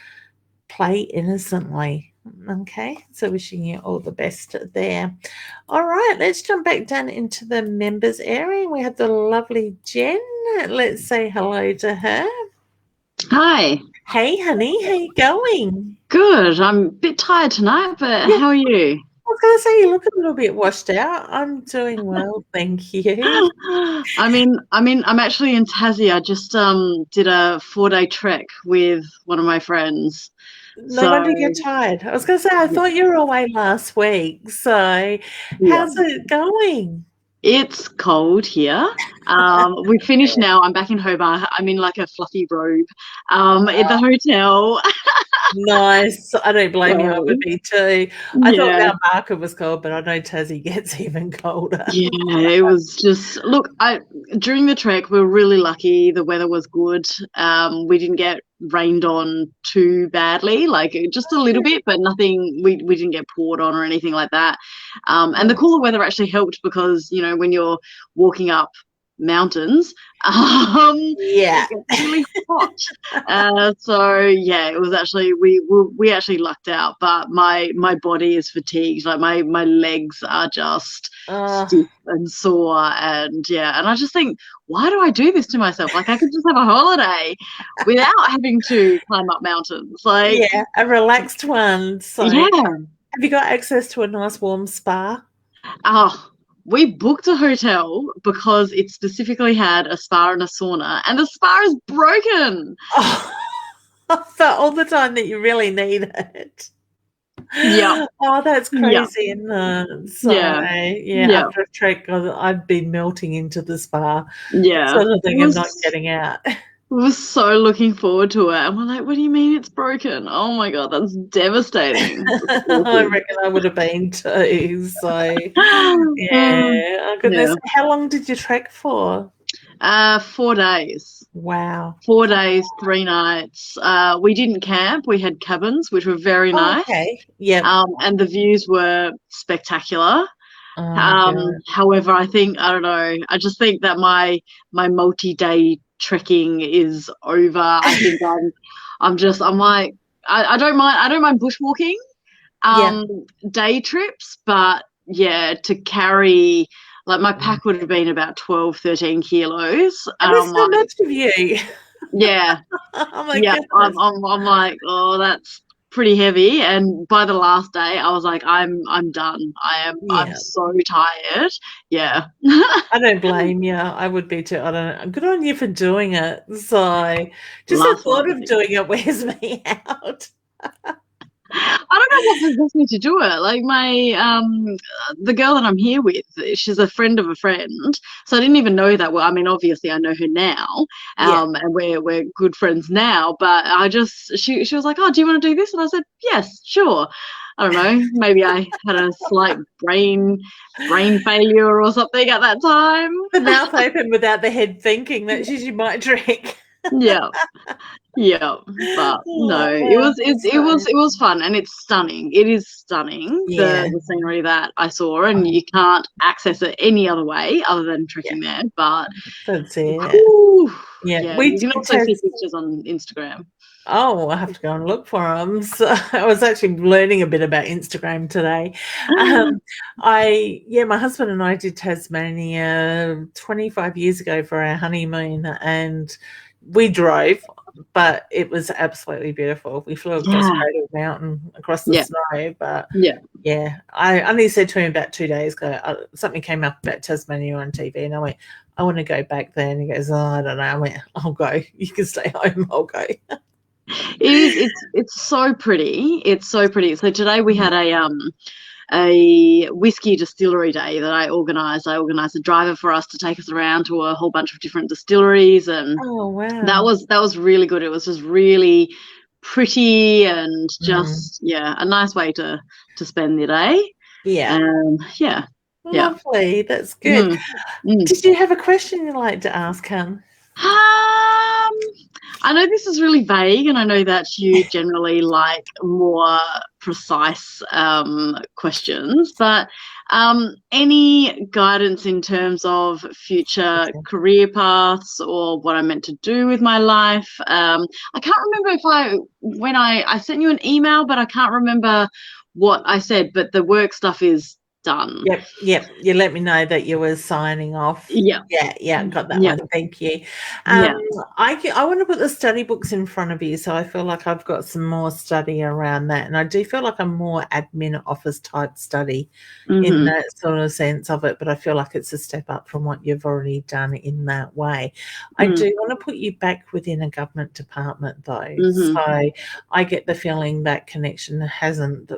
S1: play innocently. Okay, so wishing you all the best there. All right, let's jump back down into the members area. We have the lovely Jen. Let's say hello to her.
S4: Hi.
S1: Hey, honey, how you going?
S4: Good. I'm a bit tired tonight, but how are you?
S1: I was going to say you look a little bit washed out. I'm doing well, thank you.
S4: I'm actually in Tassie. I just did a 4-day trek with one of my friends.
S1: No wonder you're tired. I was going to say, I thought you were away last week. So how's it going?
S4: It's cold here. We finished now. I'm back in Hobart. I'm in like a fluffy robe at the hotel.
S1: Nice. I don't blame you. I would be too. I thought Mount Barker was cold, but I know Tassie gets even colder.
S4: Yeah, it was just, look, during the trek, we were really lucky. The weather was good. We didn't get rained on too badly, like just a little bit, but nothing, we didn't get poured on or anything like that. And the cooler weather actually helped because, you know, when you're walking up mountains, it gets really hot. So yeah, it was actually, we actually lucked out, but my body is fatigued. Like my legs are just stiff and sore, and I just think, why do I do this to myself? Like I could just have a holiday without having to climb up mountains. Like
S1: a relaxed one. So have you got access to a nice warm spa?
S4: We booked a hotel because it specifically had a spa and a sauna, and the spa is broken.
S1: For all the time that you really need it.
S4: Yeah.
S1: Oh, that's crazy, isn't it? So, after a trek, I'd be melting into the spa.
S4: Yeah.
S1: Sort of thing, I'm not getting out.
S4: We were so looking forward to it, and we're like, what do you mean it's broken? Oh my God, that's devastating.
S1: I reckon I would have been too. So, oh goodness. How long did you trek for?
S4: 4 days.
S1: Wow.
S4: 4 days, 3 nights. We didn't camp. We had cabins, which were very nice.
S1: Okay. Yeah.
S4: And the views were spectacular. However, I don't know. I just think that my multi-day trekking is over. I think I'm like, I don't mind bushwalking, day trips, but to carry, like my pack would have been about 12, 13 kilos.
S1: And that's so much of you.
S4: Yeah.
S1: Oh my goodness.
S4: I'm like, oh, that's pretty heavy. And by the last day, I was like, I'm done. I'm so tired. Yeah.
S1: I don't blame you. I would be too. I don't know. Good on you for doing it. So just the thought of doing it wears me out.
S4: I don't know what possessed me to do it. Like the girl that I'm here with, she's a friend of a friend, so I didn't even know that well. I mean, obviously I know her now, and we're good friends now. But she was like, "Oh, do you want to do this?" And I said, "Yes, sure." I don't know. Maybe I had a slight brain failure or something at that time.
S1: The mouth open without the head thinking that she might drink.
S4: Yeah, but no, it was fun, and it's stunning. It is stunning, the scenery that I saw, and you can't access it any other way other than trekking there. But
S1: that's it.
S4: You can also see pictures on Instagram.
S1: Oh, I have to go and look for them. So I was actually learning a bit about Instagram today. My husband and I did Tasmania 25 years ago for our honeymoon, and we drove, but it was absolutely beautiful. We flew across Cradle Mountain, across the snow, but I only said to him about 2 days ago, something came up about Tasmania on TV, and I went, I want to go back there. And he goes, I don't know. I went, I'll go. You can stay home. I'll go.
S4: It's so pretty. It's so pretty. So today we had a whiskey distillery day that I organised. I organised a driver for us to take us around to a whole bunch of different distilleries, and
S1: Oh, wow.
S4: that was really good. It was just really pretty and just a nice way to spend the day.
S1: Yeah.
S4: Yeah.
S1: Lovely. That's good. Did you have a question you'd like to ask, Hun?
S4: I know this is really vague, and I know that you generally like more precise questions, but any guidance in terms of future career paths or what I'm meant to do with my life? I can't remember when I sent you an email, but I can't remember what I said, but the work stuff is done.
S1: Yep. You let me know that you were signing off.
S4: Yeah.
S1: Got that one. Thank you. I want to put the study books in front of you, so I feel like I've got some more study around that, and I do feel like I'm more admin office type study in that sort of sense of it, but I feel like it's a step up from what you've already done in that way. I do want to put you back within a government department though, so I get the feeling that connection hasn't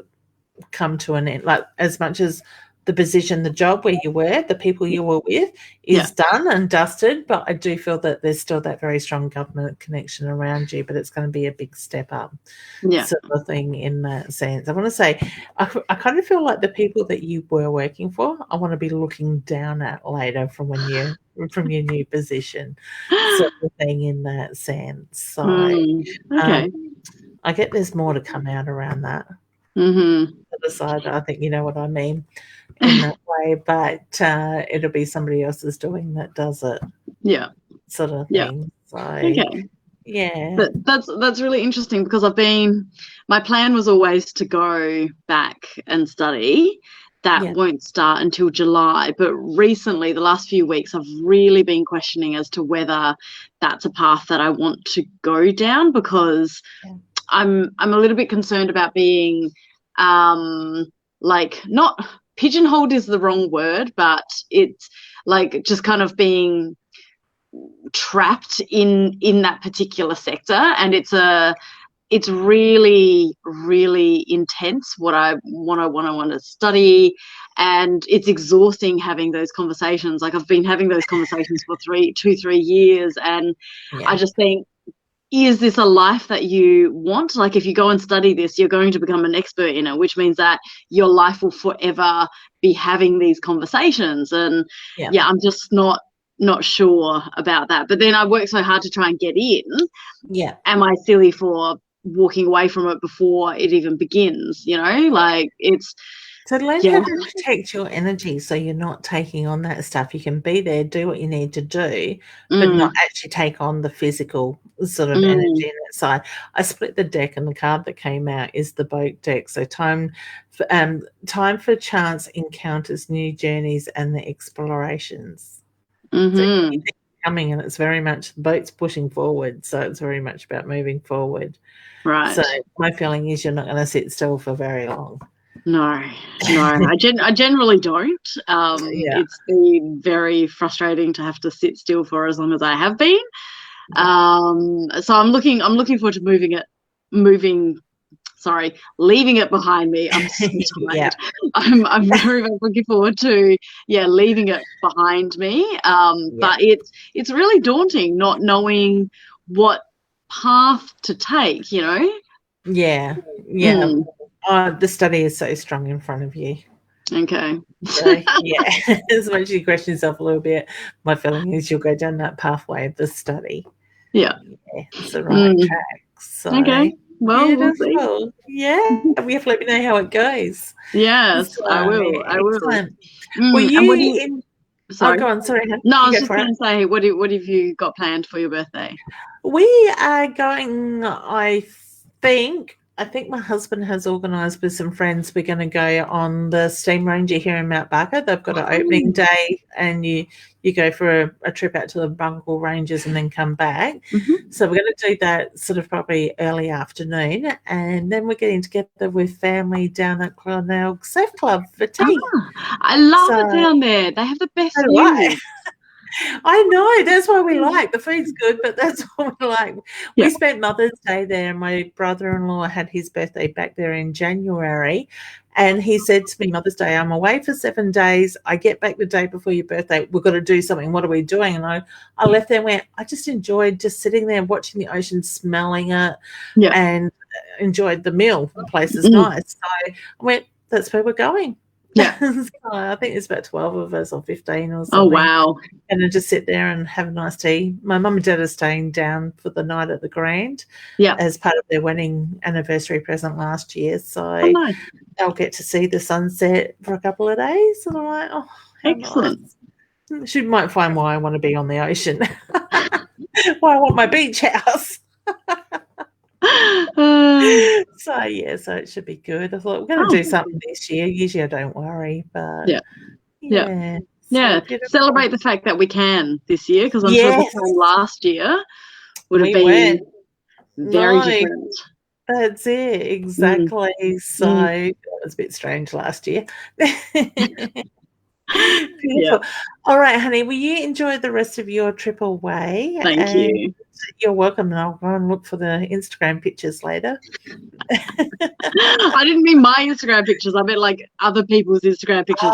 S1: come to an end, like as much as the position, the job where you were, the people you were with is done and dusted, but I do feel that there's still that very strong government connection around you, but it's going to be a big step up sort of thing in that sense. I want to say I kind of feel like the people that you were working for, I want to be looking down at later from your new position sort of thing in that sense. So I get there's more to come out around that. The side, I think you know what I mean in that way, but it'll be somebody else's doing that does it, sort of thing. So
S4: that's really interesting, because my plan was always to go back and study. That won't start until July, but recently, the last few weeks, I've really been questioning as to whether that's a path that I want to go down, because I'm a little bit concerned about being like, not pigeonholed is the wrong word, but it's like just kind of being trapped in that particular sector, and it's really, really intense what I want to study, and it's exhausting having those conversations. Like, I've been having those conversations for 3 years, and I just think, is this a life that you want? Like, if you go and study this, you're going to become an expert in it, which means that your life will forever be having these conversations. And I'm just not sure about that. But then I work so hard to try and get in. Am I silly for walking away from it before it even begins? You know, like, it's.
S1: So learn how to protect your energy, so you're not taking on that stuff. You can be there, do what you need to do, but not actually take on the physical sort of energy inside. I split the deck, and the card that came out is the boat deck. So time for chance encounters, new journeys, and the explorations. So you think coming, and it's very much the boat's pushing forward, so it's very much about moving forward.
S4: Right.
S1: So my feeling is you're not going to sit still for very long.
S4: No, I generally don't. It's been very frustrating to have to sit still for as long as I have been. So I'm looking forward to leaving it behind me. I'm so tired. I'm very much looking forward to leaving it behind me. But it's really daunting not knowing what path to take, you know?
S1: The study is so strong in front of you.
S4: Okay.
S1: So, as much as you question yourself a little bit, my feeling is you'll go down that pathway of the study. It's the right track. So,
S4: okay. Well,
S1: beautiful.
S4: We'll see.
S1: You have to let me know how it goes.
S4: Yes, so, I will.
S1: Excellent. Were you
S4: Sorry.
S1: Go on. Sorry.
S4: No, I was just going to say, what have you got planned for your birthday?
S1: We are going, I think my husband has organised with some friends. We're going to go on the Steam Ranger here in Mount Barker. They've got an opening day, and you go for a trip out to the Bungle Ranges and then come back. So we're going to do that sort of probably early afternoon, and then we're getting together with family down at Clonell Surf Club for tea.
S4: I love it down there. They have the best views.
S1: I know, that's what we like. The food's good, but that's what we like. We spent Mother's Day there. My brother-in-law had his birthday back there in January, And he said to me, Mother's Day, I'm away for 7 days. I get back the day before your birthday. We've got to do something. What are we doing? And I left there and went, I just enjoyed just sitting there watching the ocean, smelling it, and enjoyed the meal. The place is nice. So I went, that's where we're going.
S4: Yeah.
S1: So I think there's about 12 of us or 15 or something.
S4: Oh, wow.
S1: And then just sit there and have a nice tea. My mum and dad are staying down for the night at the Grand as part of their wedding anniversary present last year. So
S4: nice.
S1: I'll get to see the sunset for a couple of days. And I'm like, oh,
S4: excellent.
S1: Nice. She might find why I want to be on the ocean. Why I want my beach house. So it should be good. I thought we're going to do something this year. Usually I don't worry, but
S4: celebrate the fact that we can this year, because I'm sure the time last year would have been very different.
S1: That's it, exactly. So it was a bit strange last year. Beautiful. All right, honey, will you enjoy the rest of your trip away?
S4: Thank you.
S1: You're welcome, and I'll go and look for the Instagram pictures later.
S4: I didn't mean my Instagram pictures. I meant like other people's Instagram pictures.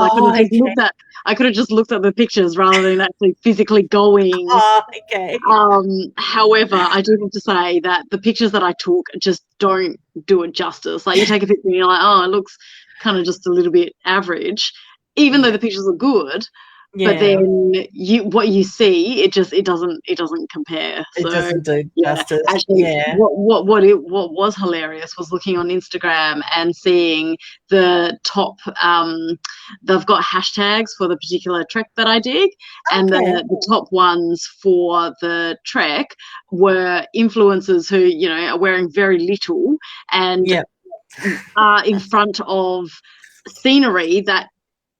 S4: I could have just looked at the pictures rather than actually physically going.
S1: Oh, okay.
S4: However, I do have to say that the pictures that I took just don't do it justice. Like, you take a picture and you're like, oh, it looks kind of just a little bit average, even though the pictures are good. But then what you see, it doesn't compare.
S1: It doesn't do justice.
S4: Actually, what was hilarious was looking on Instagram and seeing the top. They've got hashtags for the particular trek that I did, and the top ones for the trek were influencers who are wearing very little and are in front of scenery that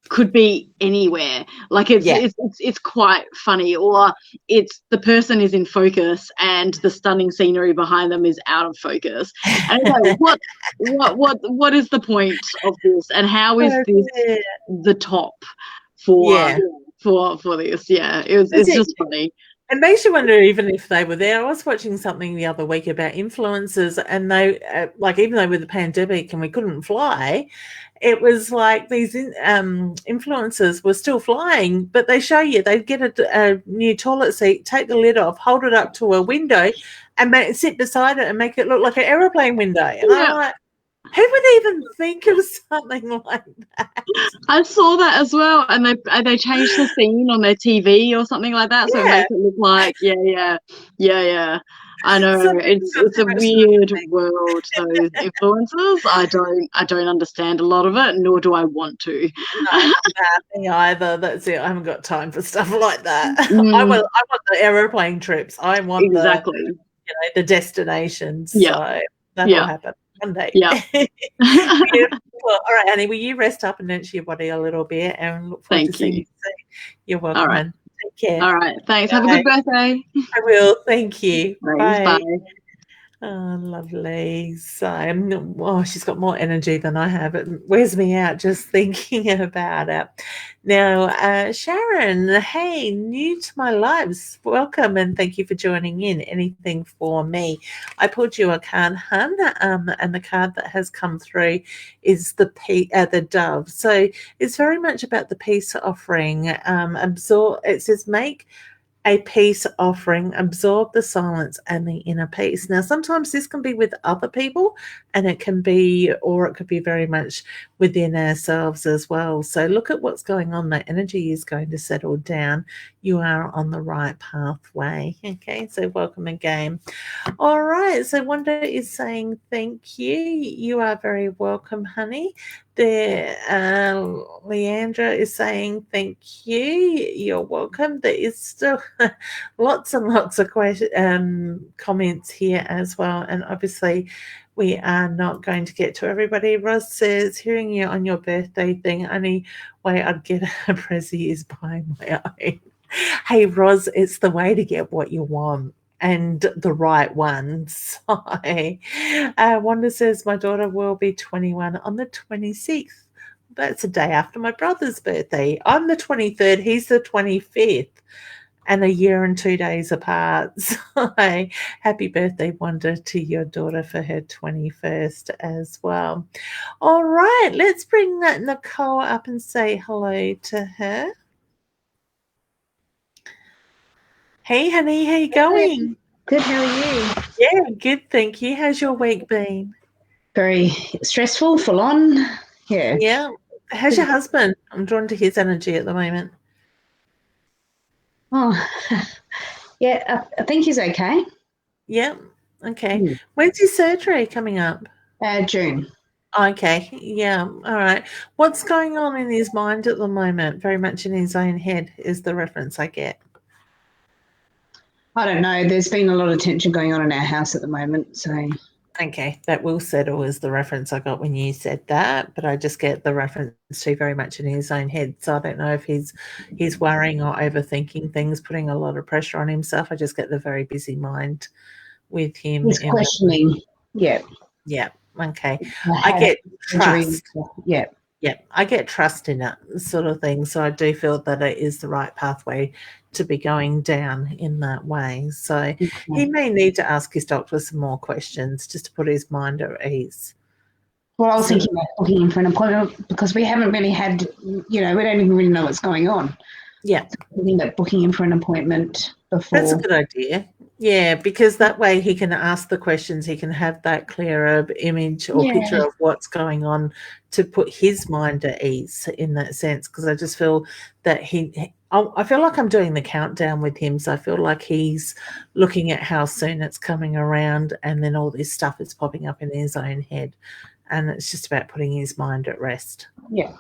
S4: could be anywhere. Like it's quite funny, or it's the person is in focus and the stunning scenery behind them is out of focus. And it's like, what is the point of this, and how is this the top for this? It's just funny.
S1: It makes you wonder even if they were there. I was watching something the other week about influencers, and they, even though with the pandemic and we couldn't fly, it was like these influencers were still flying, but they show you, they get a new toilet seat, take the lid off, hold it up to a window, and sit beside it and make it look like an aeroplane window. And I'm like, who would even think of something like that?
S4: I saw that as well, and they changed the scene on their TV or something like that, so it makes it look like I know, so it's a weird world, those influencers. I don't understand a lot of it, nor do I want to.
S1: No, me either. That's it. I haven't got time for stuff like that. I want the aeroplane trips. I want the destinations. So that'll happen one day.
S4: Yeah.
S1: Well, all right, Annie, will you rest up and nurture your body a little bit, and look forward to seeing you soon. You're welcome.
S4: All right.
S1: Take care.
S4: All right. Thanks. Have a good birthday.
S1: I will. Thank you.
S4: Thanks, bye.
S1: Oh, lovely. So, she's got more energy than I have. It wears me out just thinking about it. Now, Sharon, hey, new to my lives. Welcome and thank you for joining in. Anything for me? I pulled you a card, hun, and the card that has come through is the dove. So it's very much about the peace offering. It says make a peace offering, absorb the silence and the inner peace. Now, sometimes this can be with other people, and it could be very much within ourselves as well. So look at what's going on. The energy is going to settle down. You are on the right pathway. Okay, so welcome again. All right, so Wanda is saying thank you. You are very welcome, honey. Leandra is saying thank you. You're welcome. There is still lots and lots of comments here as well, and obviously we are not going to get to everybody. Roz says, hearing you on your birthday thing, only way I'd get a present is buying my own. Hey, Roz, it's the way to get what you want and the right ones. Wanda says, my daughter will be 21 on the 26th. That's a day after my brother's birthday. I'm the 23rd. He's the 25th. and a year and 2 days apart. So happy birthday, Wanda, to your daughter for her 21st as well. All right, let's bring Nicole up and say hello to her. Hey, honey, how you going?
S5: Good, how are you?
S1: Yeah, good, thank you. How's your week been?
S5: Very stressful, full on. Yeah.
S1: Yeah. How's your husband? I'm drawn to his energy at the moment.
S5: Oh, yeah, I think he's okay.
S1: Yeah. Okay. When's his surgery coming up?
S5: June.
S1: Okay. Yeah. All right. What's going on in his mind at the moment? Very much in his own head is the reference I get.
S5: I don't know. There's been a lot of tension going on in our house at the moment. So,
S1: okay, that will settle is the reference I got when you said that, but I just get the reference to very much in his own head. So I don't know if he's worrying or overthinking things, putting a lot of pressure on himself. I just get the very busy mind with him.
S5: He's questioning. Yeah.
S1: Yeah. Okay. I get trust.
S5: Yeah.
S1: Yeah, I get trust in it, sort of thing. So I do feel that it is the right pathway to be going down in that way. So he may need to ask his doctor some more questions just to put his mind at ease.
S5: Well, I was thinking about booking him for an appointment because we haven't really had, we don't even really know what's going on.
S1: Yeah.
S5: So thinking about booking him for an appointment before.
S1: That's a good idea. Yeah, because that way he can ask the questions, he can have that clearer image or picture of what's going on to put his mind at ease in that sense. Because I just feel that I feel like I'm doing the countdown with him. So I feel like he's looking at how soon it's coming around and then all this stuff is popping up in his own head. And it's just about putting his mind at rest.
S5: Yeah.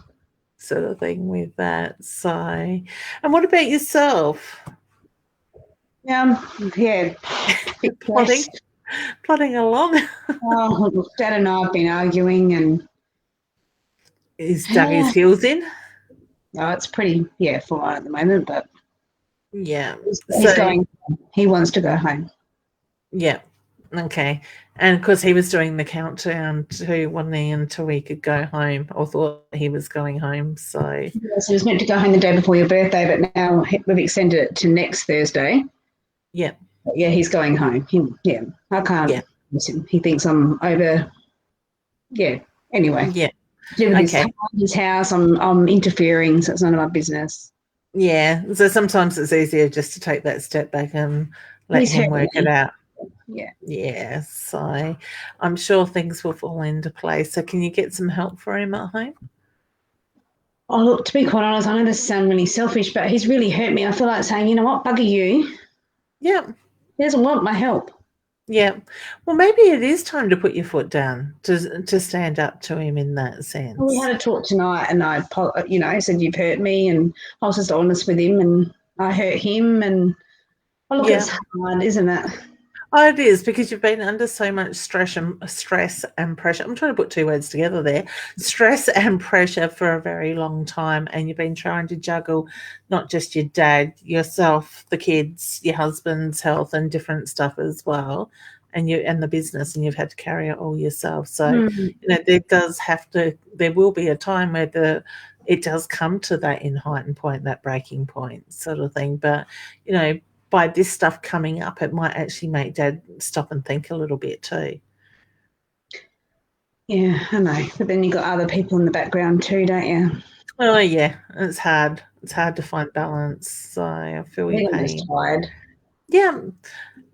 S1: Sort of thing with that. So, and what about yourself?
S5: Yeah.
S1: Plodding along.
S5: Dad and I have been arguing and
S1: he's dug his heels in.
S5: No, it's pretty full on at the moment, but
S1: yeah,
S5: he wants to go home.
S1: Yeah. Okay. And because he was doing the countdown to wanting until he could go home, or thought he was going home. So
S5: he was meant to go home the day before your birthday, but now we've extended it to next Thursday.
S1: Yeah.
S5: But he's going home. I can't miss him. He thinks I'm over. Yeah. Anyway.
S1: Yeah.
S5: His house. I'm interfering, so it's none of my business.
S1: Yeah. So sometimes it's easier just to take that step back and let him work it out.
S5: Yeah.
S1: Yeah. So I'm sure things will fall into place. So can you get some help for him at home?
S5: Oh, look, to be quite honest, I know this sounds really selfish, but he's really hurt me. I feel like saying, you know what, bugger you.
S1: Yeah.
S5: He doesn't want my help.
S1: Yeah. Well, maybe it is time to put your foot down to stand up to him in that sense.
S5: Well, we had a talk tonight and I said, you've hurt me, and I was just honest with him and I hurt him, and it's hard, isn't it?
S1: Oh, it is, because you've been under so much stress and pressure. I'm trying to put two words together there. Stress and pressure for a very long time, and you've been trying to juggle not just your dad, yourself, the kids, your husband's health and different stuff as well, and the business, and you've had to carry it all yourself. So, there will be a time where it does come to that heightened point, that breaking point sort of thing. But, by this stuff coming up, it might actually make Dad stop and think a little bit too.
S5: Yeah, I know. But then you've got other people in the background too, don't you?
S1: Oh, yeah. It's hard. It's hard to find balance. So I feel your pain.
S5: I'm just tired.
S1: Yeah.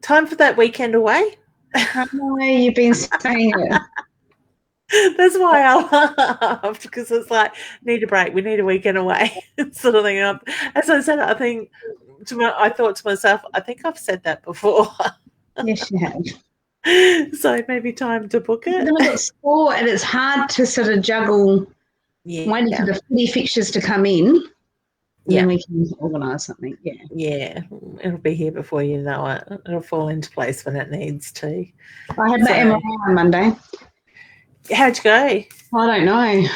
S1: Time for that weekend away.
S5: I know, you've been saying it.
S1: That's why I laughed, because it's like, need a break. We need a weekend away, sort of thing. As I said, I thought to myself, I think I've said that before.
S5: Yes, you have.
S1: So maybe time to book it.
S5: But then we've got sport, and it's hard to sort of juggle waiting for the footy fixtures to come in. And then we can organise something. Yeah.
S1: Yeah. It'll be here before you know it. It'll fall into place when it needs to.
S5: I had my MRI on Monday.
S1: How'd you go?
S5: I don't know.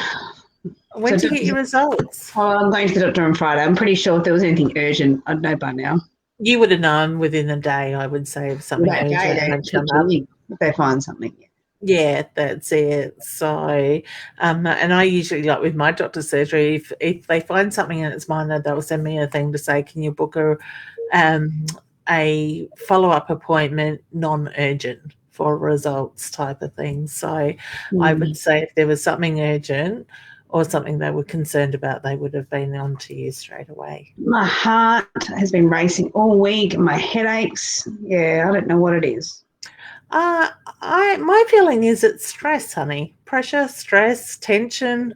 S1: When did you get your results?
S5: Oh, I'm going to the doctor on Friday. I'm pretty sure if there was anything urgent, I'd know by now.
S1: You would have known within a day, I would say, if something urgent had come up.
S5: If they find something.
S1: Yeah, that's it. So, and I usually, like with my doctor's surgery, if they find something and it's minor, they'll send me a thing to say, can you book a follow-up appointment, non-urgent for results type of thing. So I would say if there was something urgent or something they were concerned about, they would have been on to you straight away.
S5: My heart has been racing all week. My headaches. Yeah, I don't know what it is.
S1: My feeling is it's stress, honey. Pressure, stress, tension.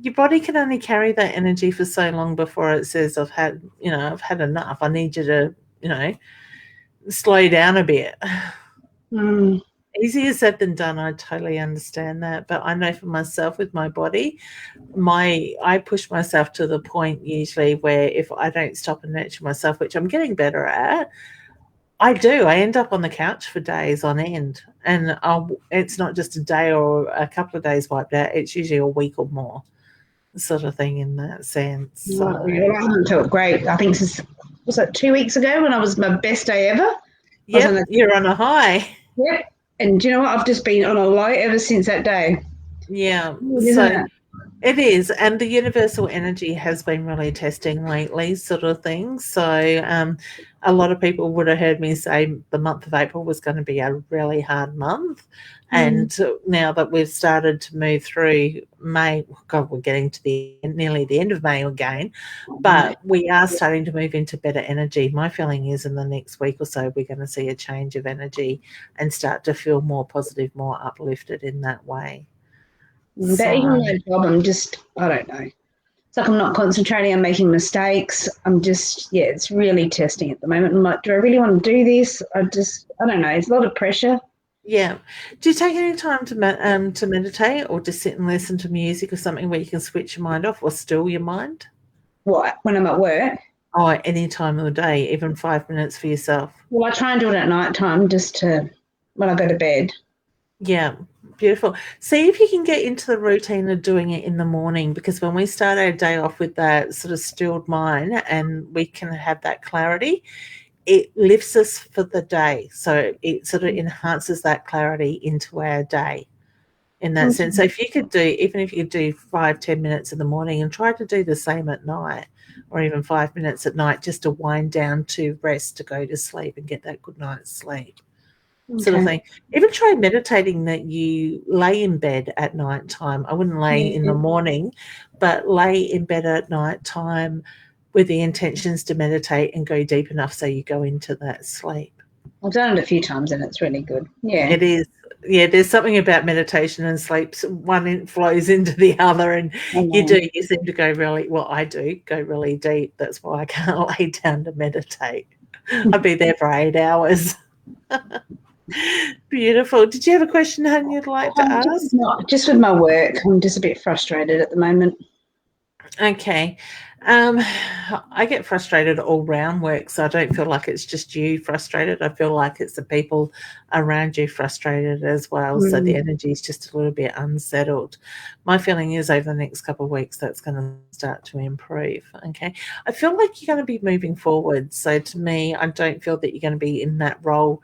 S1: Your body can only carry that energy for so long before it says, I've had enough. I need you to, slow down a bit. Easier said than done. I totally understand that. But I know for myself with my body, I push myself to the point usually where if I don't stop and nurture myself, which I'm getting better at, I end up on the couch for days on end. And it's not just a day or a couple of days wiped out. It's usually a week or more sort of thing in that sense. So.
S5: Well, I haven't felt great. I think was it 2 weeks ago when I was my best day ever?
S1: Yeah, you're on a high.
S5: Yeah. And do you know what? I've just been on a low ever since that day.
S1: Yeah. So it is. And the universal energy has been really testing lately, sort of thing. So a lot of people would have heard me say the month of April was going to be a really hard month. And now that we've started to move through May, God, we're getting to nearly the end of May again, but we are starting to move into better energy. My feeling is in the next week or so, we're going to see a change of energy and start to feel more positive, more uplifted in that way.
S5: But even my job, I don't know. It's like I'm not concentrating, I'm making mistakes. It's really testing at the moment. I'm like, do I really want to do this? I don't know. It's a lot of pressure.
S1: Yeah. Do you take any time to meditate or just sit and listen to music or something where you can switch your mind off or still your mind?
S5: What, when I'm at work?
S1: Oh, any time of the day, even 5 minutes for yourself.
S5: Well, I try and do it at night time when I go to bed.
S1: Yeah, beautiful. See if you can get into the routine of doing it in the morning, because when we start our day off with that sort of stilled mind and we can have that clarity, it lifts us for the day. So it sort of enhances that clarity into our day in that sense. So if you could do 5-10 minutes in the morning and try to do the same at night, or even 5 minutes at night, just to wind down, to rest, to go to sleep and get that good night's sleep. Sort of thing. Even try meditating that you lay in bed at night time. I wouldn't lay in the morning, but lay in bed at night time with the intentions to meditate and go deep enough so you go into that sleep.
S5: I've done it a few times and it's really good. Yeah.
S1: It is. Yeah, there's something about meditation and sleep. One flows into the other, and you seem to go I do go really deep. That's why I can't lay down to meditate. I'd be there for 8 hours. Beautiful. Did you have a question, hon, you'd like to ask?
S5: Just with my work. I'm just a bit frustrated at the moment.
S1: Okay. I get frustrated all round work, so I don't feel like it's just you frustrated. I feel like it's the people around you frustrated as well. So the energy is just a little bit unsettled. My feeling is over the next couple of weeks that's going to start to improve. Okay. I feel like you're going to be moving forward. So to me, I don't feel that you're going to be in that role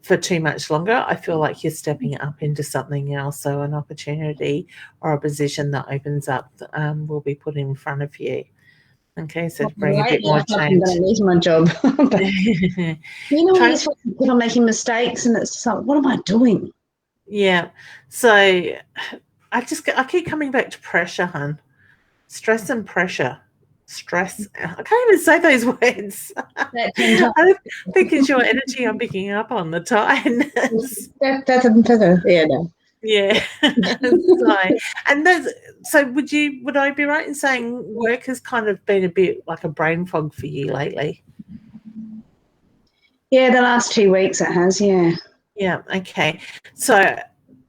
S1: for too much longer. I feel like you're stepping up into something else. So an opportunity or a position that opens up will be put in front of you. Okay, so bring a bit more change.
S5: I'm going to lose my job. People are making mistakes and it's like, what am I doing?
S1: Yeah. So I keep coming back to pressure, hon. Stress and pressure. Stress. I can't even say those words. I think it's your energy I'm picking up on the tiredness. Yeah. Would I be right in saying work has kind of been a bit like a brain fog for you lately?
S5: Yeah, the last 2 weeks it has, yeah.
S1: Yeah, okay. So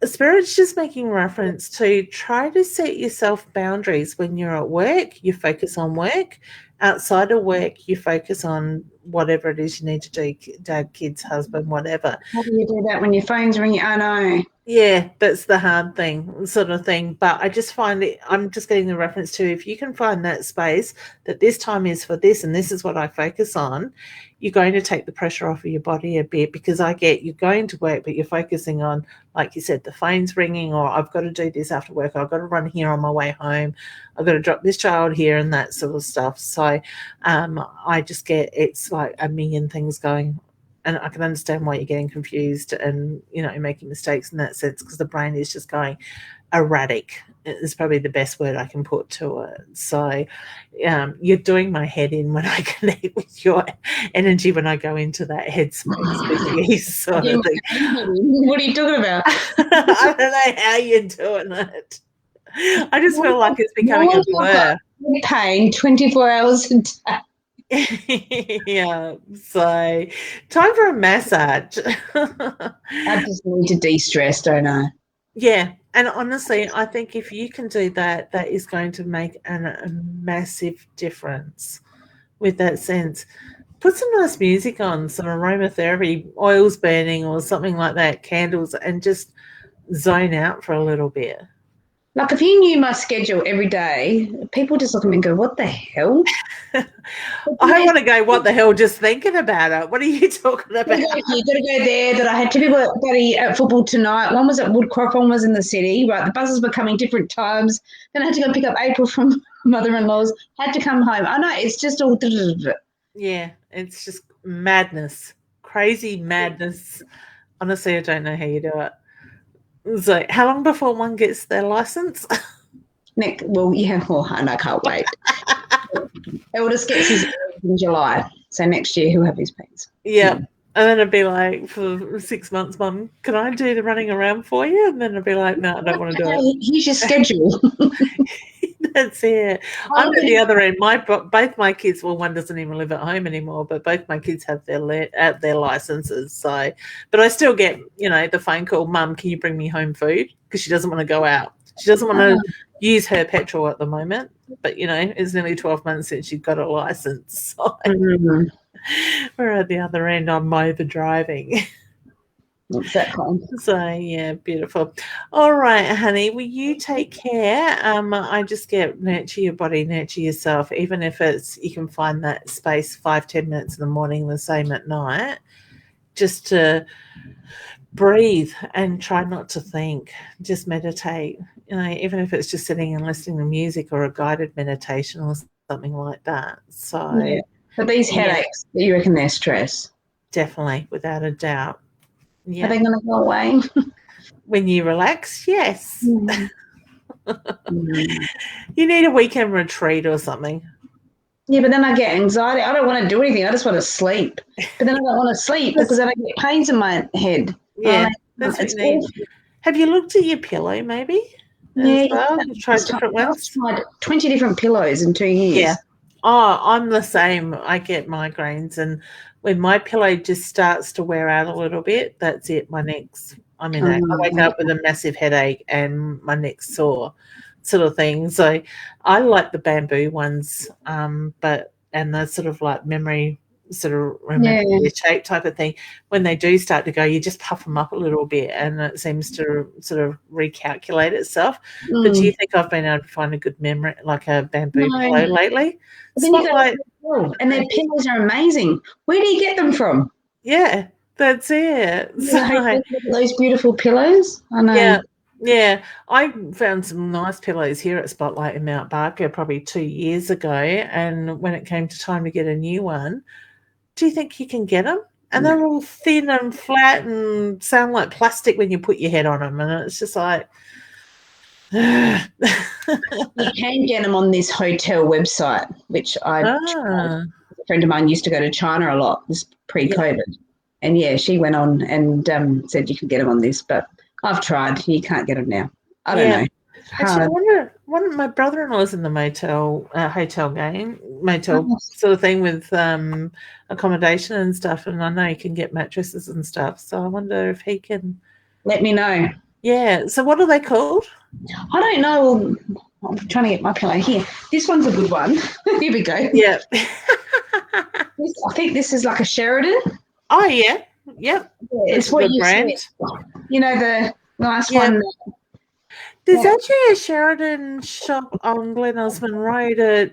S1: Spirit's just making reference to try to set yourself boundaries. When you're at work, you focus on work. Outside of work, you focus on whatever it is you need to do, dad, kids, husband, whatever.
S5: How do you do that when your phone's ringing? I know.
S1: Yeah, that's the hard thing, sort of thing. But I just find I'm just getting the reference to, if you can find that space that this time is for this and this is what I focus on, you're going to take the pressure off of your body a bit, because you're going to work, but you're focusing on, like you said, the phone's ringing, or I've got to do this after work, or I've got to run here on my way home, I've got to drop this child here and that sort of stuff. So I just get, it's like a million things going, and I can understand why you're getting confused and, you know, making mistakes in that sense, because the brain is just going erratic. Is probably the best word I can put to it. So you're doing my head in when I connect with your energy when I go into that headspace with you. Sort of thing.
S5: What are you talking about?
S1: I don't know how you're doing it. I just feel like it's becoming a blur.
S5: Pain 24 hours a day.
S1: Yeah. So time for a massage.
S5: I just need to de-stress, don't I?
S1: Yeah. And honestly, I think if you can do that, that is going to make a massive difference with that sense. Put some nice music on, some aromatherapy, oils burning or something like that, candles, and just zone out for a little bit.
S5: Like if you knew my schedule every day, people just look at me and go, what the hell?
S1: I want to go, what the hell, just thinking about it. What are you talking about?
S5: You've got to go there. That I had two people at football tonight. One was at Woodcroft, one was in the city. Right, the buses were coming different times. Then I had to go pick up April from mother-in-law's. Had to come home. I know, it's just all.
S1: Yeah, it's just madness, crazy madness. Honestly, I don't know how you do it. So, how long before one gets their license?
S5: Nick, well, yeah, well, and I can't wait. Eldest gets his in July, so next year he'll have his pens.
S1: Yeah, and then it'd be like, for 6 months, Mum, can I do the running around for you? And then it'd be like, no, I don't want to do it.
S5: Here's your schedule.
S1: That's it. I'm at the other end. Both my kids, well, one doesn't even live at home anymore, but both my kids have their licenses. So, but I still get, you know, the phone call, Mum, can you bring me home food? Because she doesn't want to go out. She doesn't want to use her petrol at the moment. But, you know, it's nearly 12 months since she got a license. So we're at the other end. I'm over-driving.
S5: Exactly.
S1: So, yeah, beautiful. All right, honey, will you take care? I just get nurture your body, nurture yourself, even if it's, you can find that space 5-10 minutes in the morning, the same at night, just to breathe and try not to think, just meditate, you know, even if it's just sitting and listening to music or a guided meditation or something like that. So,
S5: yeah. But these headaches, you reckon they're stress?
S1: Definitely, without a doubt. Yeah.
S5: Are they going to go away?
S1: When you relax, yes.
S5: Mm.
S1: You need a weekend retreat or something.
S5: Yeah, but then I get anxiety. I don't want to do anything. I just want to sleep. But then I don't want to sleep because then I get pains in my head.
S1: Yeah, that's what you need. Have you looked at your pillow maybe?
S5: Yeah.
S1: Well? Tried different ones?
S5: I've tried 20 different pillows in 2 years.
S1: Yeah. Oh, I'm the same. I get migraines, and when my pillow just starts to wear out a little bit, that's it. My neck's, I wake up with a massive headache and my neck's sore, sort of thing. So I like the bamboo ones, and the sort of like memory, sort of remember their shape type of thing. When they do start to go, you just puff them up a little bit, and it seems to sort of recalculate itself. But do you think I've been able to find a good memory, like a bamboo pillow lately?
S5: And their pillows are amazing. Where do you get them from?
S1: Yeah, that's it.
S5: So, those beautiful pillows. I know.
S1: Yeah. I found some nice pillows here at Spotlight in Mount Barker probably 2 years ago, and when it came to time to get a new one, do you think you can get them? And they're all thin and flat and sound like plastic when you put your head on them, and it's just like...
S5: You can get them on this hotel website, which a friend of mine used to go to China a lot, this pre-COVID. And she went on and said you can get them on this, but I've tried. You can't get them now. I don't know.
S1: Actually, I wonder, my brother-in-law's in the hotel sort of thing with accommodation and stuff, and I know you can get mattresses and stuff, so I wonder if he can... Let me know. Yeah, so what are they called?
S5: I don't know. I'm trying to get my pillow here. This one's a good one. Here we go.
S1: Yeah.
S5: I think this is like a Sheridan.
S1: Oh, yeah. Yep.
S5: It's what you brand. You know, the nice one.
S1: There's actually a Sheridan shop on Glen Osmond Road. They're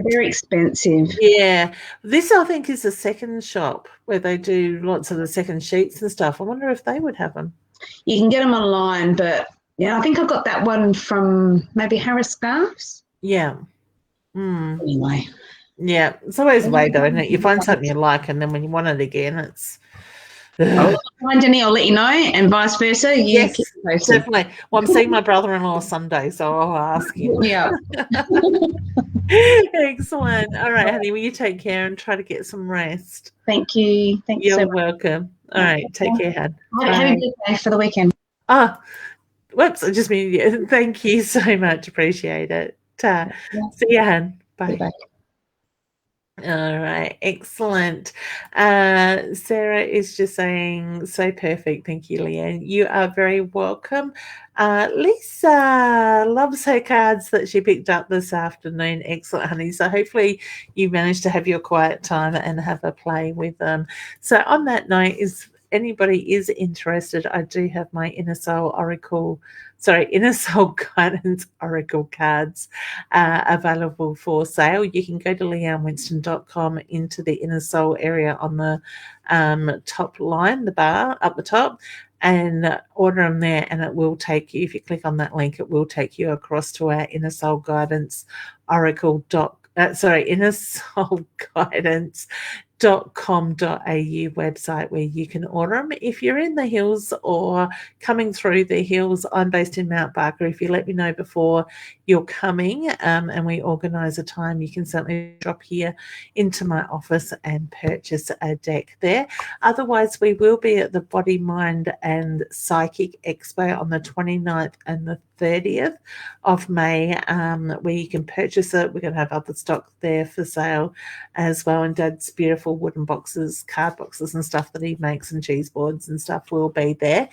S5: very expensive.
S1: Yeah. This, I think, is the second shop where they do lots of the second sheets and stuff. I wonder if they would have them.
S5: You can get them online, but, I think I got that one from maybe Harris Scarves.
S1: Yeah. Mm.
S5: Anyway.
S1: Yeah. It's always the way, though, isn't it? You find something you like, and then when you want it again, it's.
S5: I'll find any, I'll let you know, and vice versa. You
S1: Yes,
S5: keep posted.
S1: definitely. Well, I'm seeing my brother-in-law Sunday, so I'll ask him.
S5: Yeah.
S1: Excellent. All right, honey, will you take care and try to get some rest?
S5: Thank you. Thanks
S1: You're
S5: so much.
S1: welcome. All right, take care, hon.
S5: Have a good day for the weekend.
S1: Whoops, I just mean, thank you so much. Appreciate it. See you, hon. Bye.
S5: Bye.
S1: All right, excellent. Sarah is just saying, so perfect. Thank you, Leanne. You are very welcome. Lisa loves her cards that she picked up this afternoon. Excellent, honey. So hopefully you managed to have your quiet time and have a play with them. So on that note, if anybody is interested, I do have my Inner Soul Guidance Oracle cards available for sale. You can go to leannewinston.com into the Inner Soul area on the top line, the bar up the top, and order them there, and it will take you, if you click on that link, it will take you across to our Inner Soul Guidance Inner Soul Guidance .com.au website where you can order them. If you're in the hills or coming through the hills, I'm based in Mount Barker. If you let me know before you're coming and we organise a time, you can certainly drop here into my office and purchase a deck there. Otherwise, we will be at the Body, Mind and Psychic Expo on the 29th and the 30th of May, where you can purchase it. We're going to have other stock there for sale as well, and Dad's beautiful wooden boxes, card boxes and stuff that he makes, and cheese boards and stuff will be there.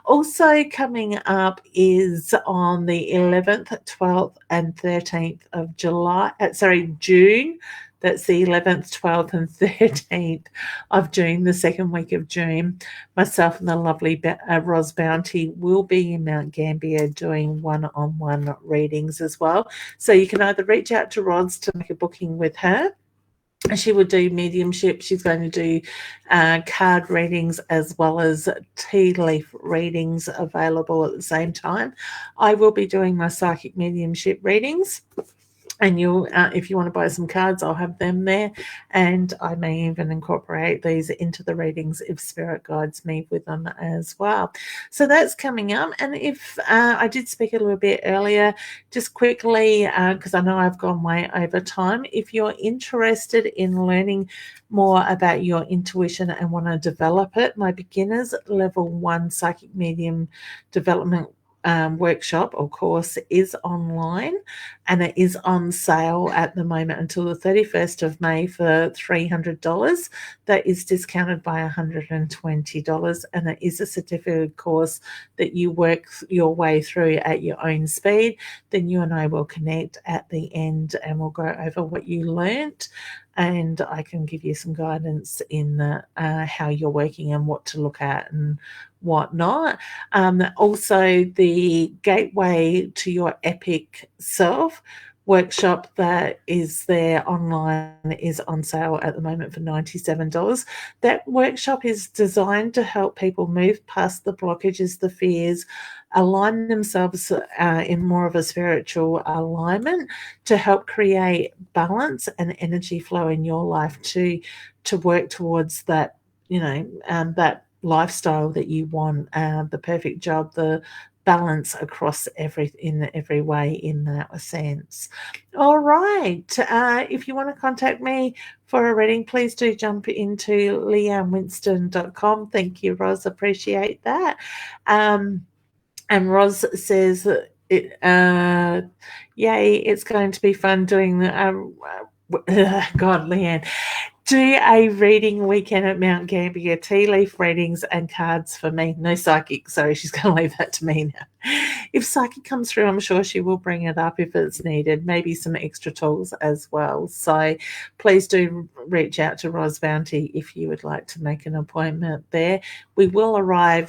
S1: Also coming up is on the 11th, 12th and 13th of June. That's the 11th, 12th and 13th of June, the second week of June. Myself and the lovely Ros Bounty will be in Mount Gambier doing one-on-one readings as well. So you can either reach out to Ros to make a booking with her. She will do mediumship. She's going to do card readings as well as tea leaf readings available at the same time. I will be doing my psychic mediumship readings. And you'll, if you want to buy some cards, I'll have them there. And I may even incorporate these into the readings if Spirit guides me with them as well. So that's coming up. And if I did speak a little bit earlier, just quickly, because I know I've gone way over time, if you're interested in learning more about your intuition and want to develop it, my beginners level 1 psychic medium development workshop or course is online, and it is on sale at the moment until the 31st of May for $300. That is discounted by $120, and it is a certificate course that you work your way through at your own speed. Then you and I will connect at the end and we'll go over what you learnt, and I can give you some guidance in how you're working and what to look at and whatnot. Also, the Gateway to Your Epic Self workshop that is there online is on sale at the moment for $97. That workshop is designed to help people move past the blockages, the fears, align themselves in more of a spiritual alignment to help create balance and energy flow in your life to work towards that, that lifestyle that you want, the perfect job, the balance across in every way in that sense. All right. If you want to contact me for a reading, please do jump into leannewinston.com. Thank you, Ros. Appreciate that. And Ros says, yay, it's going to be fun doing the God, Leanne. Do a reading weekend at Mount Gambier, tea leaf readings and cards for me. No psychic. Sorry, she's going to leave that to me now. If psychic comes through, I'm sure she will bring it up if it's needed. Maybe some extra tools as well. So please do reach out to Ros Bounty if you would like to make an appointment there. We will arrive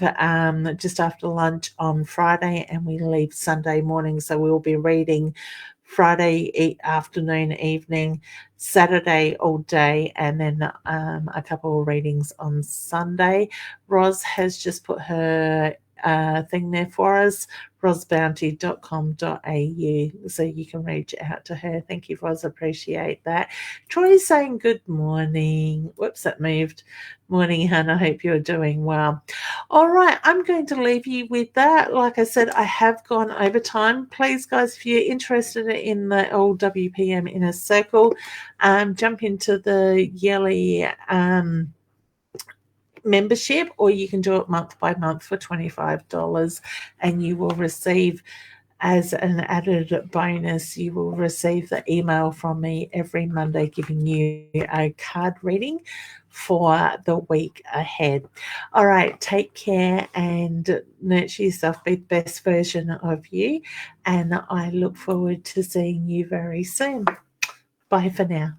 S1: just after lunch on Friday and we leave Sunday morning. So we'll be reading Friday afternoon, evening, Saturday all day, and then a couple of readings on Sunday. Ros has just put her thing there for us, rosbounty.com.au, so you can reach out to her. Thank you, Ros. Appreciate that. Troy's saying good morning. Whoops, that moved. Morning, hun. I hope you're doing well. All right, I'm going to leave you with that. Like I said, I have gone over time. Please, guys, if you're interested in the LWPM Inner Circle, jump into the yearly membership, or you can do it month by month for $25, and you will receive, as an added bonus, you will receive the email from me every Monday giving you a card reading for the week ahead. All right, take care and nurture yourself, be the best version of you, and I look forward to seeing you very soon. Bye for now.